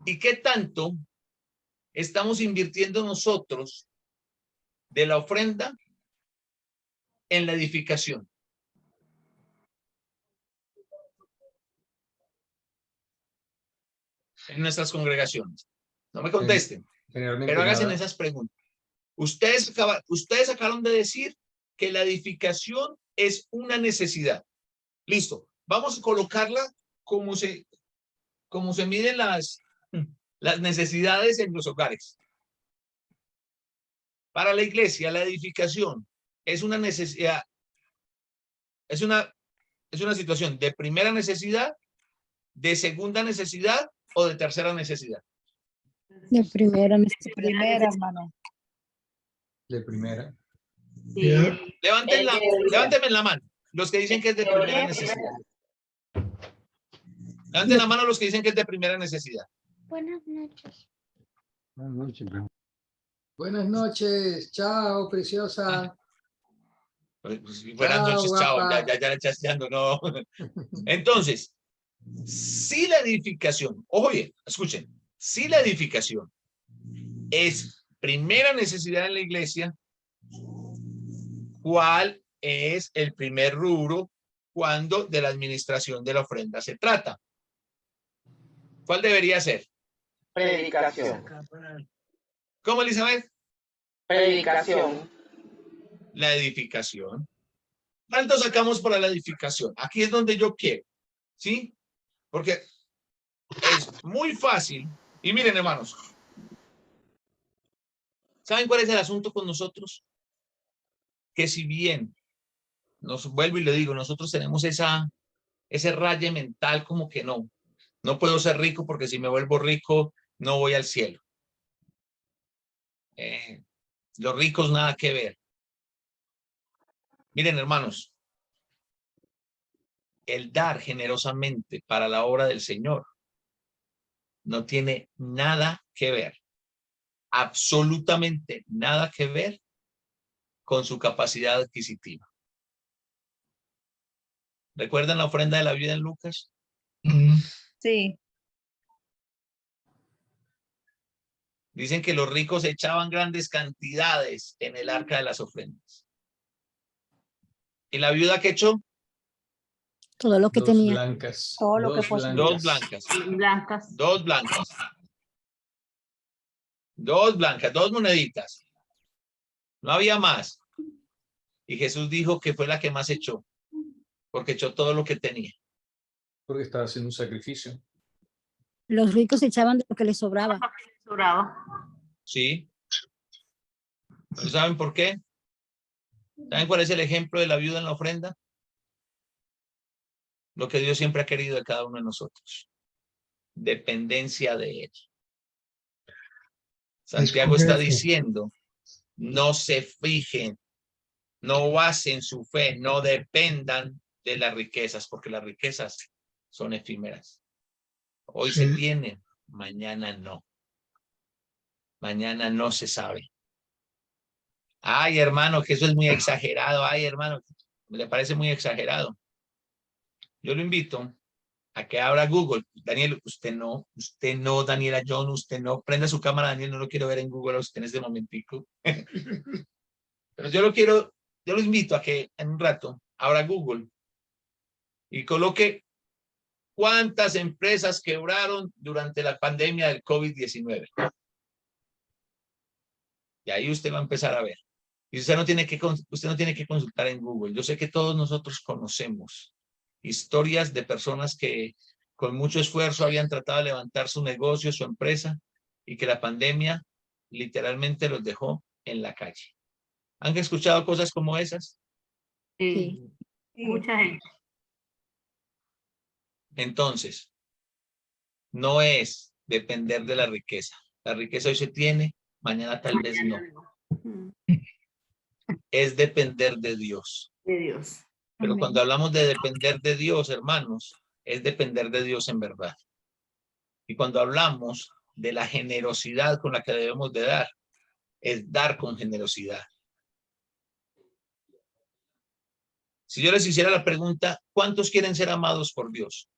Speaker 1: y qué tanto estamos invirtiendo nosotros de la ofrenda en la edificación? En nuestras congregaciones. No me contesten, pero háganse esas preguntas. Ustedes acabaron de decir que la edificación es una necesidad. Listo, vamos a colocarla como se miden las necesidades en los hogares. Para la iglesia, la edificación es una necesidad, es una es una situación de primera necesidad, de segunda necesidad o de tercera necesidad.
Speaker 4: De primera necesidad.
Speaker 6: Primera, hermano.
Speaker 11: De primera.
Speaker 3: Sí.
Speaker 1: Levánteme la mano los que dicen que es de primera necesidad. Levanten la mano los que dicen que es de primera necesidad.
Speaker 10: Buenas noches.
Speaker 2: Buenas noches, mi amor.
Speaker 12: Buenas noches. Chao, preciosa.
Speaker 1: Buenas
Speaker 12: Chao,
Speaker 1: noches, chao.
Speaker 12: guapa.
Speaker 1: Ya le chasteando, no. Entonces, si la edificación, ojo bien, escuchen, si la edificación es primera necesidad en la iglesia, ¿cuál es el primer rubro cuando de la administración de la ofrenda se trata? ¿Cuál debería ser?
Speaker 8: Predicación.
Speaker 1: ¿Cómo, Elizabeth?
Speaker 8: Predicación.
Speaker 1: La edificación. ¿Cuánto sacamos para la edificación? Aquí es donde yo quiero, ¿sí? Porque es muy fácil. Y miren, hermanos, ¿saben cuál es el asunto con nosotros? Que si bien, nos vuelvo y le digo, nosotros tenemos ese raye mental como que no puedo ser rico porque si me vuelvo rico no voy al cielo. Los ricos nada que ver. Miren, hermanos, el dar generosamente para la obra del Señor no tiene nada que ver, absolutamente nada que ver con su capacidad adquisitiva. ¿Recuerdan la ofrenda de la vida en Lucas?
Speaker 6: Sí.
Speaker 1: Dicen que los ricos echaban grandes cantidades en el arca de las ofrendas. ¿Y la viuda qué echó?
Speaker 4: Todo lo que tenía.
Speaker 11: Blancas.
Speaker 6: Todo lo que
Speaker 1: Dos blancas.
Speaker 3: Blancas.
Speaker 1: Dos blancas. Dos blancas, dos moneditas. No había más. Y Jesús dijo que fue la que más echó, porque echó todo lo que tenía.
Speaker 11: Porque estaba haciendo un sacrificio.
Speaker 4: Los ricos echaban de lo que les sobraba.
Speaker 1: Sí. ¿Pero saben por qué? ¿Saben cuál es el ejemplo de la viuda en la ofrenda? Lo que Dios siempre ha querido de cada uno de nosotros. Dependencia de Él. Santiago está diciendo, no se fijen, no basen su fe, no dependan de las riquezas, porque las riquezas son efímeras. Hoy se tienen, mañana no. Mañana no se sabe. Ay, hermano, que eso es muy exagerado. Ay, hermano, me parece muy exagerado. Yo lo invito a que abra Google. Daniel, usted no, Daniela John, usted no. Prenda su cámara, Daniel, no lo quiero ver en Google a usted en este momentico. Pero yo lo invito a que en un rato abra Google y coloque cuántas empresas quebraron durante la pandemia del COVID-19. Y ahí usted va a empezar a ver. Y usted no tiene que consultar en Google. Yo sé que todos nosotros conocemos historias de personas que con mucho esfuerzo habían tratado de levantar su negocio, su empresa, y que la pandemia literalmente los dejó en la calle. ¿Han escuchado cosas como esas?
Speaker 3: Sí. Mucha gente.
Speaker 1: Entonces, no es depender de la riqueza. La riqueza hoy se tiene, mañana tal vez no. Es depender de Dios.
Speaker 3: De Dios.
Speaker 1: Pero
Speaker 3: Amén.
Speaker 1: cuando hablamos de depender de Dios, hermanos, es depender de Dios en verdad. Y cuando hablamos de la generosidad con la que debemos de dar, es dar con generosidad. Si yo les hiciera la pregunta, ¿cuántos quieren ser amados por Dios?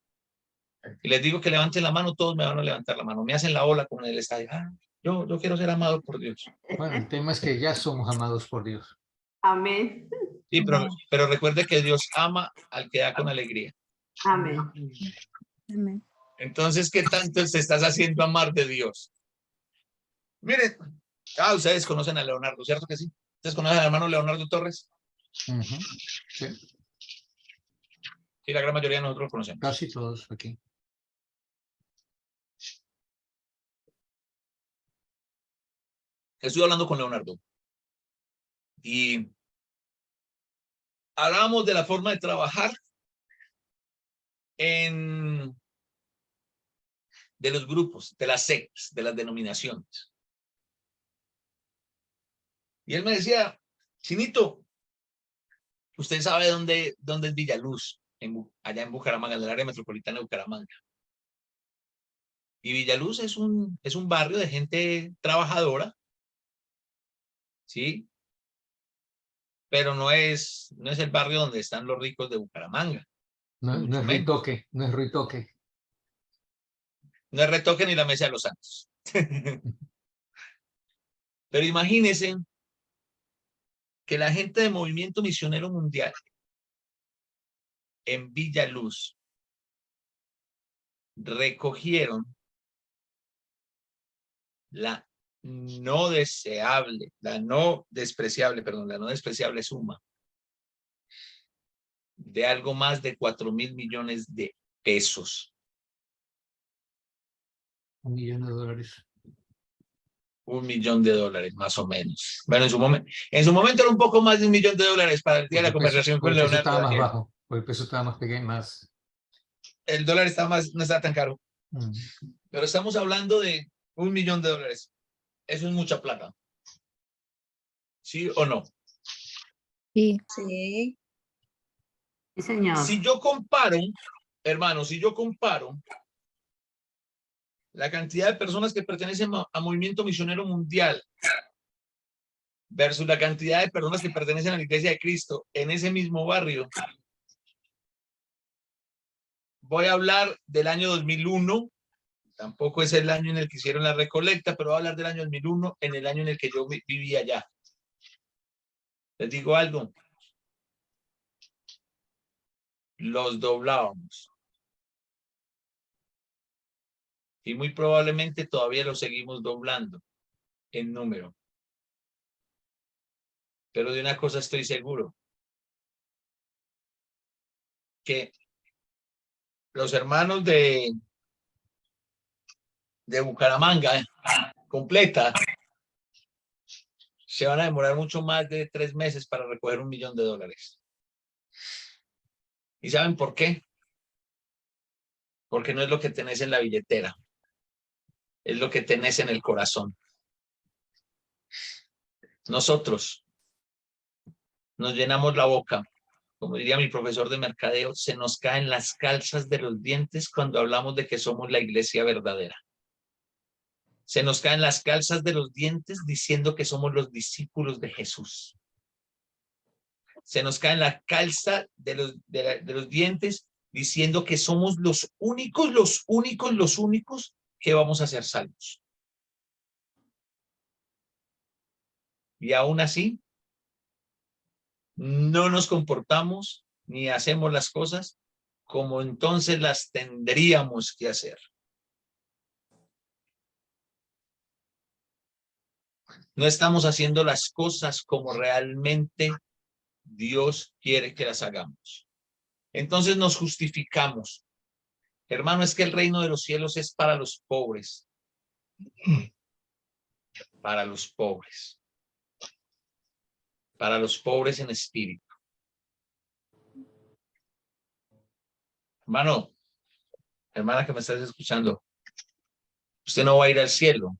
Speaker 1: Y les digo que levanten la mano, todos me van a levantar la mano. Me hacen la ola con el estadio. Yo quiero ser amado por Dios.
Speaker 11: Bueno, el tema es que ya somos amados por Dios.
Speaker 3: Amén.
Speaker 1: Sí, pero recuerde que Dios ama al que da con alegría.
Speaker 3: Amén.
Speaker 4: Amén.
Speaker 1: Entonces, ¿qué tanto te estás haciendo amar de Dios? Miren, ustedes conocen a Leonardo, ¿cierto que sí? ¿Ustedes conocen al hermano Leonardo Torres?
Speaker 11: Sí.
Speaker 1: Sí, la gran mayoría de nosotros lo conocemos.
Speaker 11: Casi todos aquí.
Speaker 1: Estoy hablando con Leonardo. Y hablábamos de la forma de trabajar de los grupos, de las sectas, de las denominaciones. Y él me decía, Chinito, usted sabe dónde es Villaluz, allá en Bucaramanga, en el área metropolitana de Bucaramanga. Y Villaluz es un barrio de gente trabajadora, ¿sí? Pero no es el barrio donde están los ricos de Bucaramanga.
Speaker 11: No es Ruitoque, no es Ruitoque.
Speaker 1: No es Retoque ni la Mesa de los Santos. Pero imagínense que la gente del Movimiento Misionero Mundial en Villaluz recogieron la no despreciable suma de algo más de 4.000 millones de pesos.
Speaker 11: $1 millón.
Speaker 1: $1 millón, más o menos. Bueno, en su momento era un poco más de $1 millón para el día de la conversación con Leonardo.
Speaker 11: El peso estaba más bajo, el peso estaba más pequeño, más.
Speaker 1: El dólar no estaba tan caro. Pero estamos hablando de $1 millón. Eso es mucha plata. ¿Sí o no?
Speaker 4: Sí.
Speaker 6: Sí.
Speaker 3: Sí, señor.
Speaker 1: Si yo comparo, hermano, la cantidad de personas que pertenecen a Movimiento Misionero Mundial versus la cantidad de personas que pertenecen a la Iglesia de Cristo en ese mismo barrio, voy a hablar del año 2001, tampoco es el año en el que hicieron la recolecta, pero voy a hablar del año 2001, en el año en el que yo vivía allá. Les digo algo. Los doblábamos. Y muy probablemente todavía lo seguimos doblando en número. Pero de una cosa estoy seguro. Que los hermanos de Bucaramanga completa se van a demorar mucho más de 3 meses para recoger $1 millón. ¿Y saben por qué? Porque no es lo que tenés en la billetera. Es lo que tenés en el corazón. Nosotros nos llenamos la boca. Como diría mi profesor de mercadeo, se nos caen las calzas de los dientes cuando hablamos de que somos la iglesia verdadera. Se nos caen las calzas de los dientes diciendo que somos los discípulos de Jesús. Se nos caen la calza de los dientes diciendo que somos los únicos que vamos a ser salvos. Y aún así, no nos comportamos ni hacemos las cosas como entonces las tendríamos que hacer. No estamos haciendo las cosas como realmente Dios quiere que las hagamos. Entonces nos justificamos. Hermano, es que el reino de los cielos es para los pobres. Para los pobres. Para los pobres en espíritu. Hermano, hermana que me estás escuchando, usted no va a ir al cielo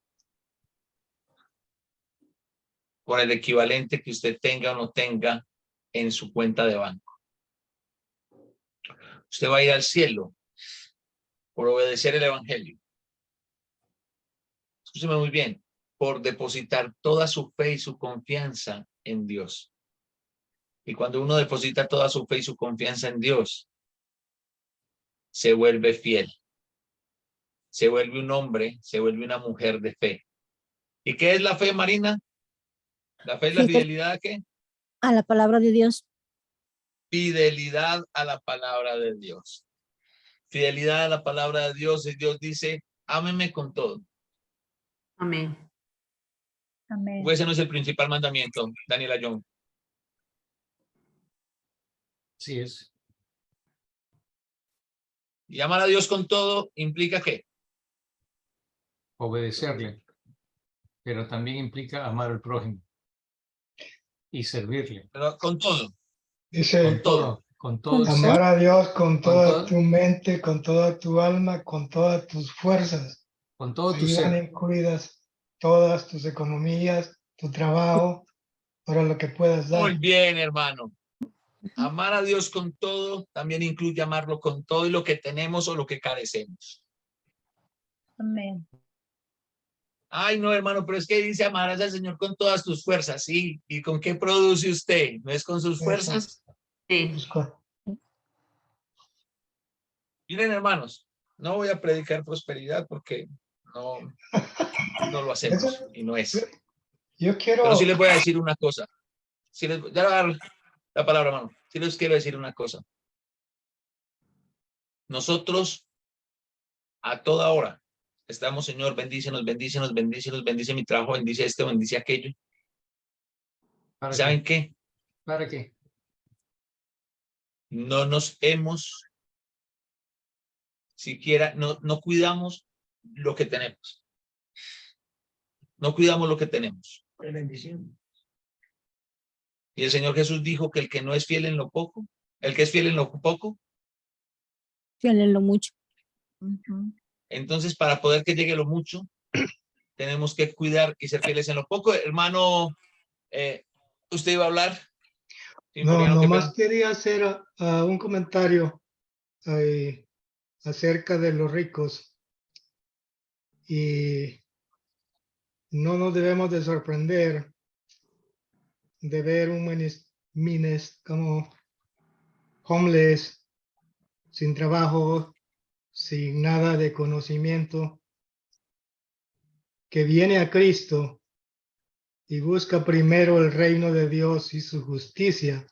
Speaker 1: por el equivalente que usted tenga o no tenga en su cuenta de banco. Usted va a ir al cielo por obedecer el evangelio. Escúcheme muy bien, por depositar toda su fe y su confianza en Dios. Y cuando uno deposita toda su fe y su confianza en Dios, se vuelve fiel. Se vuelve un hombre, se vuelve una mujer de fe. ¿Y qué es la fe, Marina? ¿La fe es la fidelidad a qué?
Speaker 4: A la palabra de Dios.
Speaker 1: Fidelidad a la palabra de Dios. Fidelidad a la palabra de Dios. Y Dios dice, ámeme con todo.
Speaker 3: Amén.
Speaker 6: Amén.
Speaker 1: Pues ese no es el principal mandamiento, Daniela Young.
Speaker 11: Sí es.
Speaker 1: Y amar a Dios con todo implica ¿qué?
Speaker 11: Obedecerle, pero también implica amar al prójimo y servirle.
Speaker 1: Pero con todo.
Speaker 2: Dice,
Speaker 1: Con todo.
Speaker 12: Con todo el
Speaker 4: Amar
Speaker 12: ser,
Speaker 13: a Dios con toda
Speaker 12: todo-
Speaker 13: tu mente, con toda tu alma, con todas tus fuerzas.
Speaker 12: con todo tu
Speaker 13: Ahí van
Speaker 12: ser.
Speaker 13: incluidas todas tus economías, tu trabajo, para lo que puedas
Speaker 1: Muy
Speaker 13: dar.
Speaker 1: bien, hermano. Amar a Dios con todo también incluye amarlo con todo y lo que tenemos o lo que carecemos.
Speaker 6: Amén.
Speaker 1: Ay, no, hermano, pero es que dice amarás al Señor con todas tus fuerzas, sí. ¿Y con qué produce usted? ¿No es con sus fuerzas?
Speaker 3: Sí.
Speaker 1: Miren, hermanos, no voy a predicar prosperidad porque no lo hacemos y no es.
Speaker 13: Yo quiero...
Speaker 1: Pero sí les voy a decir una cosa. Ya le voy a dar la palabra, hermano. Sí les quiero decir una cosa. Nosotros a toda hora estamos, Señor, bendícenos, bendícenos, bendícenos, bendice mi trabajo, bendice esto, bendice aquello. ¿Saben qué?
Speaker 12: ¿Para qué?
Speaker 1: No nos hemos siquiera, no cuidamos lo que tenemos. No cuidamos lo que tenemos.
Speaker 9: Qué bendición.
Speaker 1: Y el Señor Jesús dijo que el que no es fiel en lo poco, el que es fiel en lo poco,
Speaker 4: fiel en lo mucho.
Speaker 1: entonces para poder que llegue lo mucho, tenemos que cuidar y ser fieles en lo poco. Hermano, ¿usted iba a hablar?
Speaker 13: No, nomás quería hacer un comentario acerca de los ricos. Y no nos debemos de sorprender de ver un como homeless, sin trabajo, sin nada de conocimiento, que viene a Cristo y busca primero el reino de Dios y su justicia,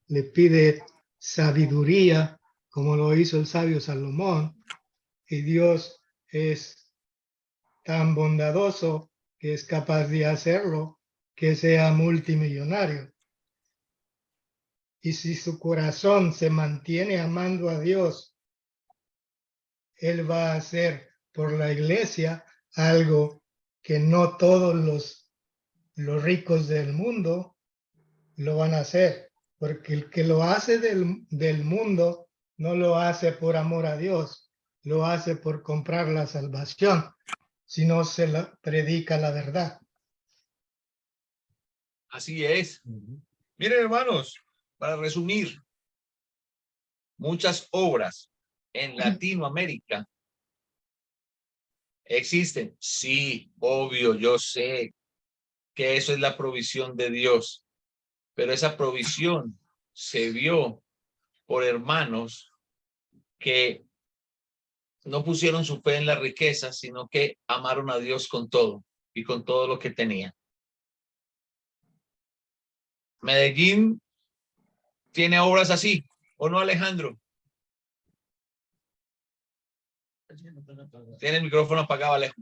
Speaker 13: le pide sabiduría, como lo hizo el sabio Salomón, y Dios es tan bondadoso que es capaz de hacerlo, que sea multimillonario. Y si su corazón se mantiene amando a Dios, Él va a hacer por la iglesia algo que no todos los ricos del mundo lo van a hacer, porque el que lo hace del mundo no lo hace por amor a Dios, lo hace por comprar la salvación, si no se la predica la verdad.
Speaker 1: Así es. Miren, hermanos, para resumir, muchas obras en Latinoamérica existen. Sí, obvio, yo sé que eso es la provisión de Dios, pero esa provisión se vio por hermanos que no pusieron su fe en la riqueza, sino que amaron a Dios con todo y con todo lo que tenían. Medellín tiene obras así, ¿o no, Alejandro? Tiene el micrófono apagado, Alejo.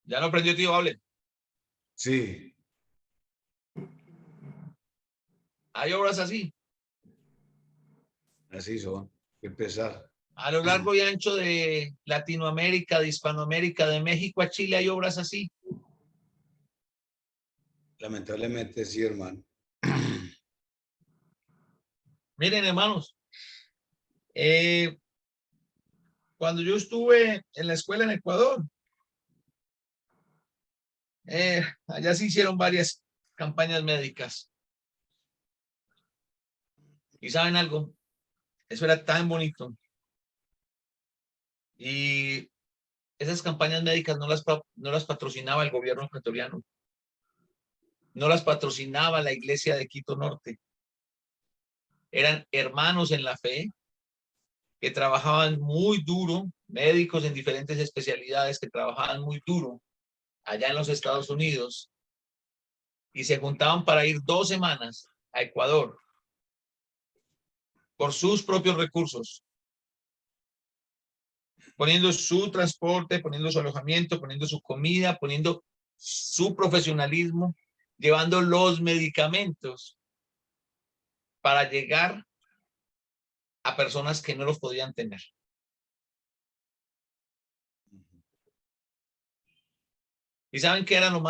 Speaker 1: ¿Ya no prendió, tío? Hable.
Speaker 14: Sí.
Speaker 1: Hay obras así.
Speaker 14: Así son. Empezar.
Speaker 1: A lo largo y ancho de Latinoamérica, de Hispanoamérica, de México a Chile hay obras así.
Speaker 14: Lamentablemente sí, hermano.
Speaker 1: Miren, hermanos, cuando yo estuve en la escuela en Ecuador, allá se hicieron varias campañas médicas. ¿Y saben algo? Eso era tan bonito. Y esas campañas médicas no las patrocinaba el gobierno ecuatoriano. No las patrocinaba la iglesia de Quito Norte. Eran hermanos en la fe que trabajaban muy duro, médicos en diferentes especialidades que trabajaban muy duro allá en los Estados Unidos y se juntaban para ir 2 semanas a Ecuador por sus propios recursos, poniendo su transporte, poniendo su alojamiento, poniendo su comida, poniendo su profesionalismo, llevando los medicamentos para llegar a personas que no los podían tener. ¿Y saben qué era lo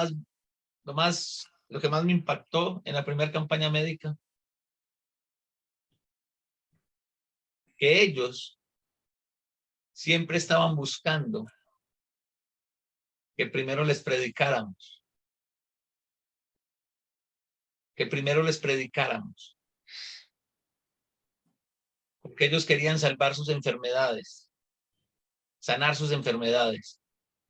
Speaker 1: que más me impactó en la primera campaña médica? Que ellos siempre estaban buscando que primero les predicáramos. Que primero les predicáramos. Porque ellos querían salvar sus enfermedades, sanar sus enfermedades.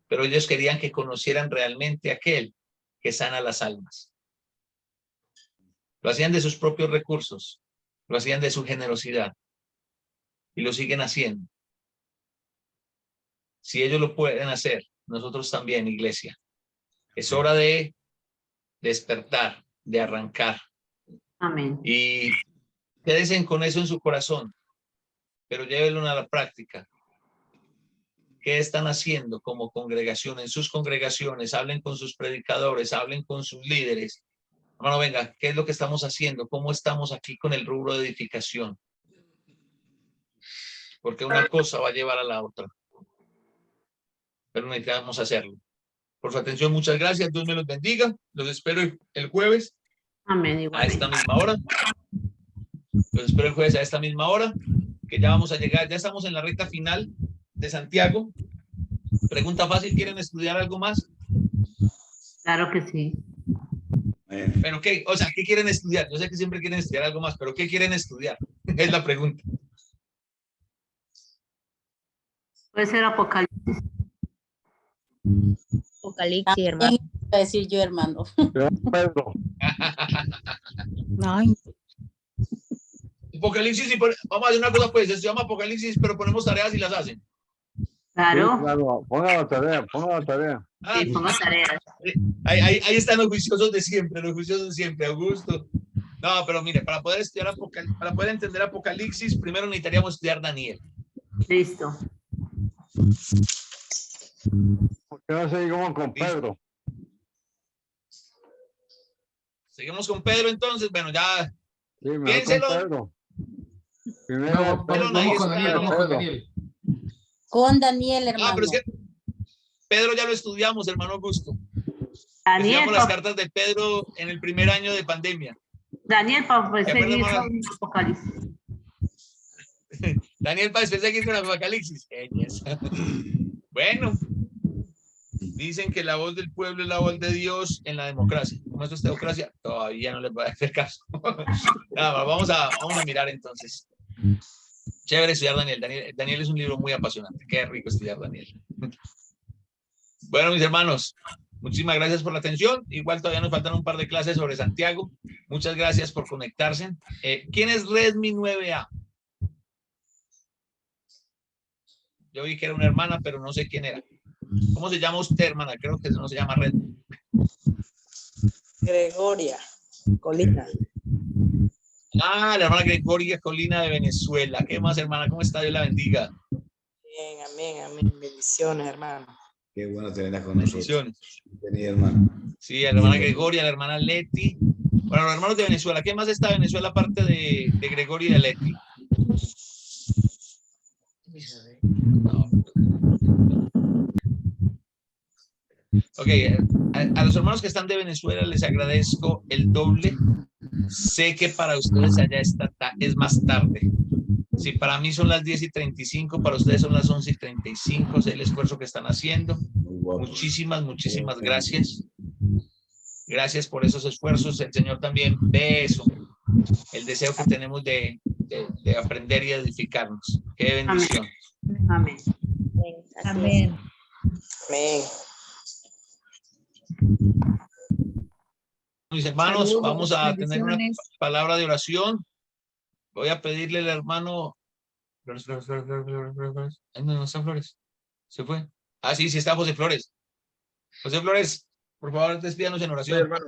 Speaker 1: Pero ellos querían que conocieran realmente a aquel que sana las almas. Lo hacían de sus propios recursos, lo hacían de su generosidad y lo siguen haciendo. Si ellos lo pueden hacer, nosotros también, iglesia. Es hora de despertar, de arrancar.
Speaker 3: Amén.
Speaker 1: Y quédense con eso en su corazón, pero llévenlo a la práctica. ¿Qué están haciendo como congregación en sus congregaciones? Hablen con sus predicadores, hablen con sus líderes. Hermano, venga, ¿qué es lo que estamos haciendo? ¿Cómo estamos aquí con el rubro de edificación? Porque una cosa va a llevar a la otra. Pero necesitamos hacerlo. Por su atención, muchas gracias. Dios me los bendiga. Los espero el jueves.
Speaker 3: Amén.
Speaker 1: A
Speaker 3: Igualmente.
Speaker 1: esta misma hora. Los espero el jueves a esta misma hora. Que ya vamos a llegar. Ya estamos en la recta final de Santiago. Pregunta fácil. ¿Quieren estudiar algo más?
Speaker 3: Claro que sí.
Speaker 1: ¿Pero qué? O sea, ¿qué quieren estudiar? Yo sé que siempre quieren estudiar algo más, pero ¿qué quieren estudiar? Es la pregunta.
Speaker 3: Puede ser Apocalipsis.
Speaker 5: Apocalipsis, hermano.
Speaker 6: a decir yo, hermano.
Speaker 2: Pedro.
Speaker 4: Ay,
Speaker 1: Apocalipsis, vamos a hacer una cosa, pues, se llama Apocalipsis, pero ponemos tareas y las hacen.
Speaker 3: Claro.
Speaker 2: Sí, claro. Ponga la tarea, ponga la tarea.
Speaker 1: Ah,
Speaker 3: Sí, ponga tareas.
Speaker 1: ahí están los juiciosos de siempre, Augusto. No, pero mire, para poder estudiar para poder entender Apocalipsis, primero necesitaríamos estudiar Daniel.
Speaker 3: Listo.
Speaker 2: ¿Por qué no seguimos con Pedro?
Speaker 1: Seguimos con Pedro entonces, bueno, ya.
Speaker 2: Sí, mejor
Speaker 1: Piénselo.
Speaker 2: con Pedro. Primero,
Speaker 12: Vamos con Daniel, vamos con Daniel.
Speaker 6: Con Daniel, hermano.
Speaker 1: Ah, pero es que Pedro ya lo estudiamos, hermano Augusto.
Speaker 3: Daniel,
Speaker 1: Estudiamos las cartas de Pedro en el primer año de pandemia.
Speaker 3: Daniel, para
Speaker 1: ¿De acuerdo,
Speaker 3: seguir
Speaker 1: hermano?
Speaker 3: con Apocalipsis.
Speaker 1: Daniel, para después seguir con Apocalipsis. Bueno, dicen que la voz del pueblo es la voz de Dios en la democracia. ¿Cómo esto es democracia? Todavía no les voy a hacer caso. Nada más, vamos a mirar entonces. Chévere estudiar Daniel. Daniel es un libro muy apasionante. Qué rico estudiar Daniel. Bueno, mis hermanos, muchísimas gracias por la atención. Igual todavía nos faltan un par de clases sobre Santiago. Muchas gracias por conectarse. ¿Quién es Redmi 9A? Yo vi que era una hermana, pero no sé quién era. ¿Cómo se llama usted, hermana? Creo que no se llama Redmi.
Speaker 10: Gregoria Colina.
Speaker 1: Ah, la hermana Gregoria Colina de Venezuela. ¿Qué más, hermana? ¿Cómo está? Dios la bendiga.
Speaker 10: Bien, amén, amén. Bendiciones, hermano.
Speaker 14: Qué bueno tenerla con nosotros.
Speaker 1: Bendiciones.
Speaker 14: Bienvenida, hermano.
Speaker 1: Sí, a la hermana Gregoria, a la hermana Leti. Bueno, los hermanos de Venezuela. ¿Qué más está de Venezuela aparte de Gregoria y de Leti? No. Ok, a los hermanos que están de Venezuela les agradezco el doble. Sé que para ustedes allá es más tarde. Si para mí son las 10:35, para ustedes son las 11:35, sé el esfuerzo que están haciendo. Muchísimas gracias. Gracias por esos esfuerzos. El Señor también ve eso, el deseo que tenemos de aprender y edificarnos. Qué bendición.
Speaker 3: Amén.
Speaker 5: Amén.
Speaker 10: Amén.
Speaker 1: Mis hermanos,
Speaker 6: Saludos,
Speaker 1: vamos a tener una
Speaker 6: bendiciones.
Speaker 1: palabra de oración. Voy a pedirle al hermano Flores. Ay, no está Flores. Se fue. Ah, sí, está José Flores. José Flores, por favor, despídanos en oración.
Speaker 15: Sí, hermano.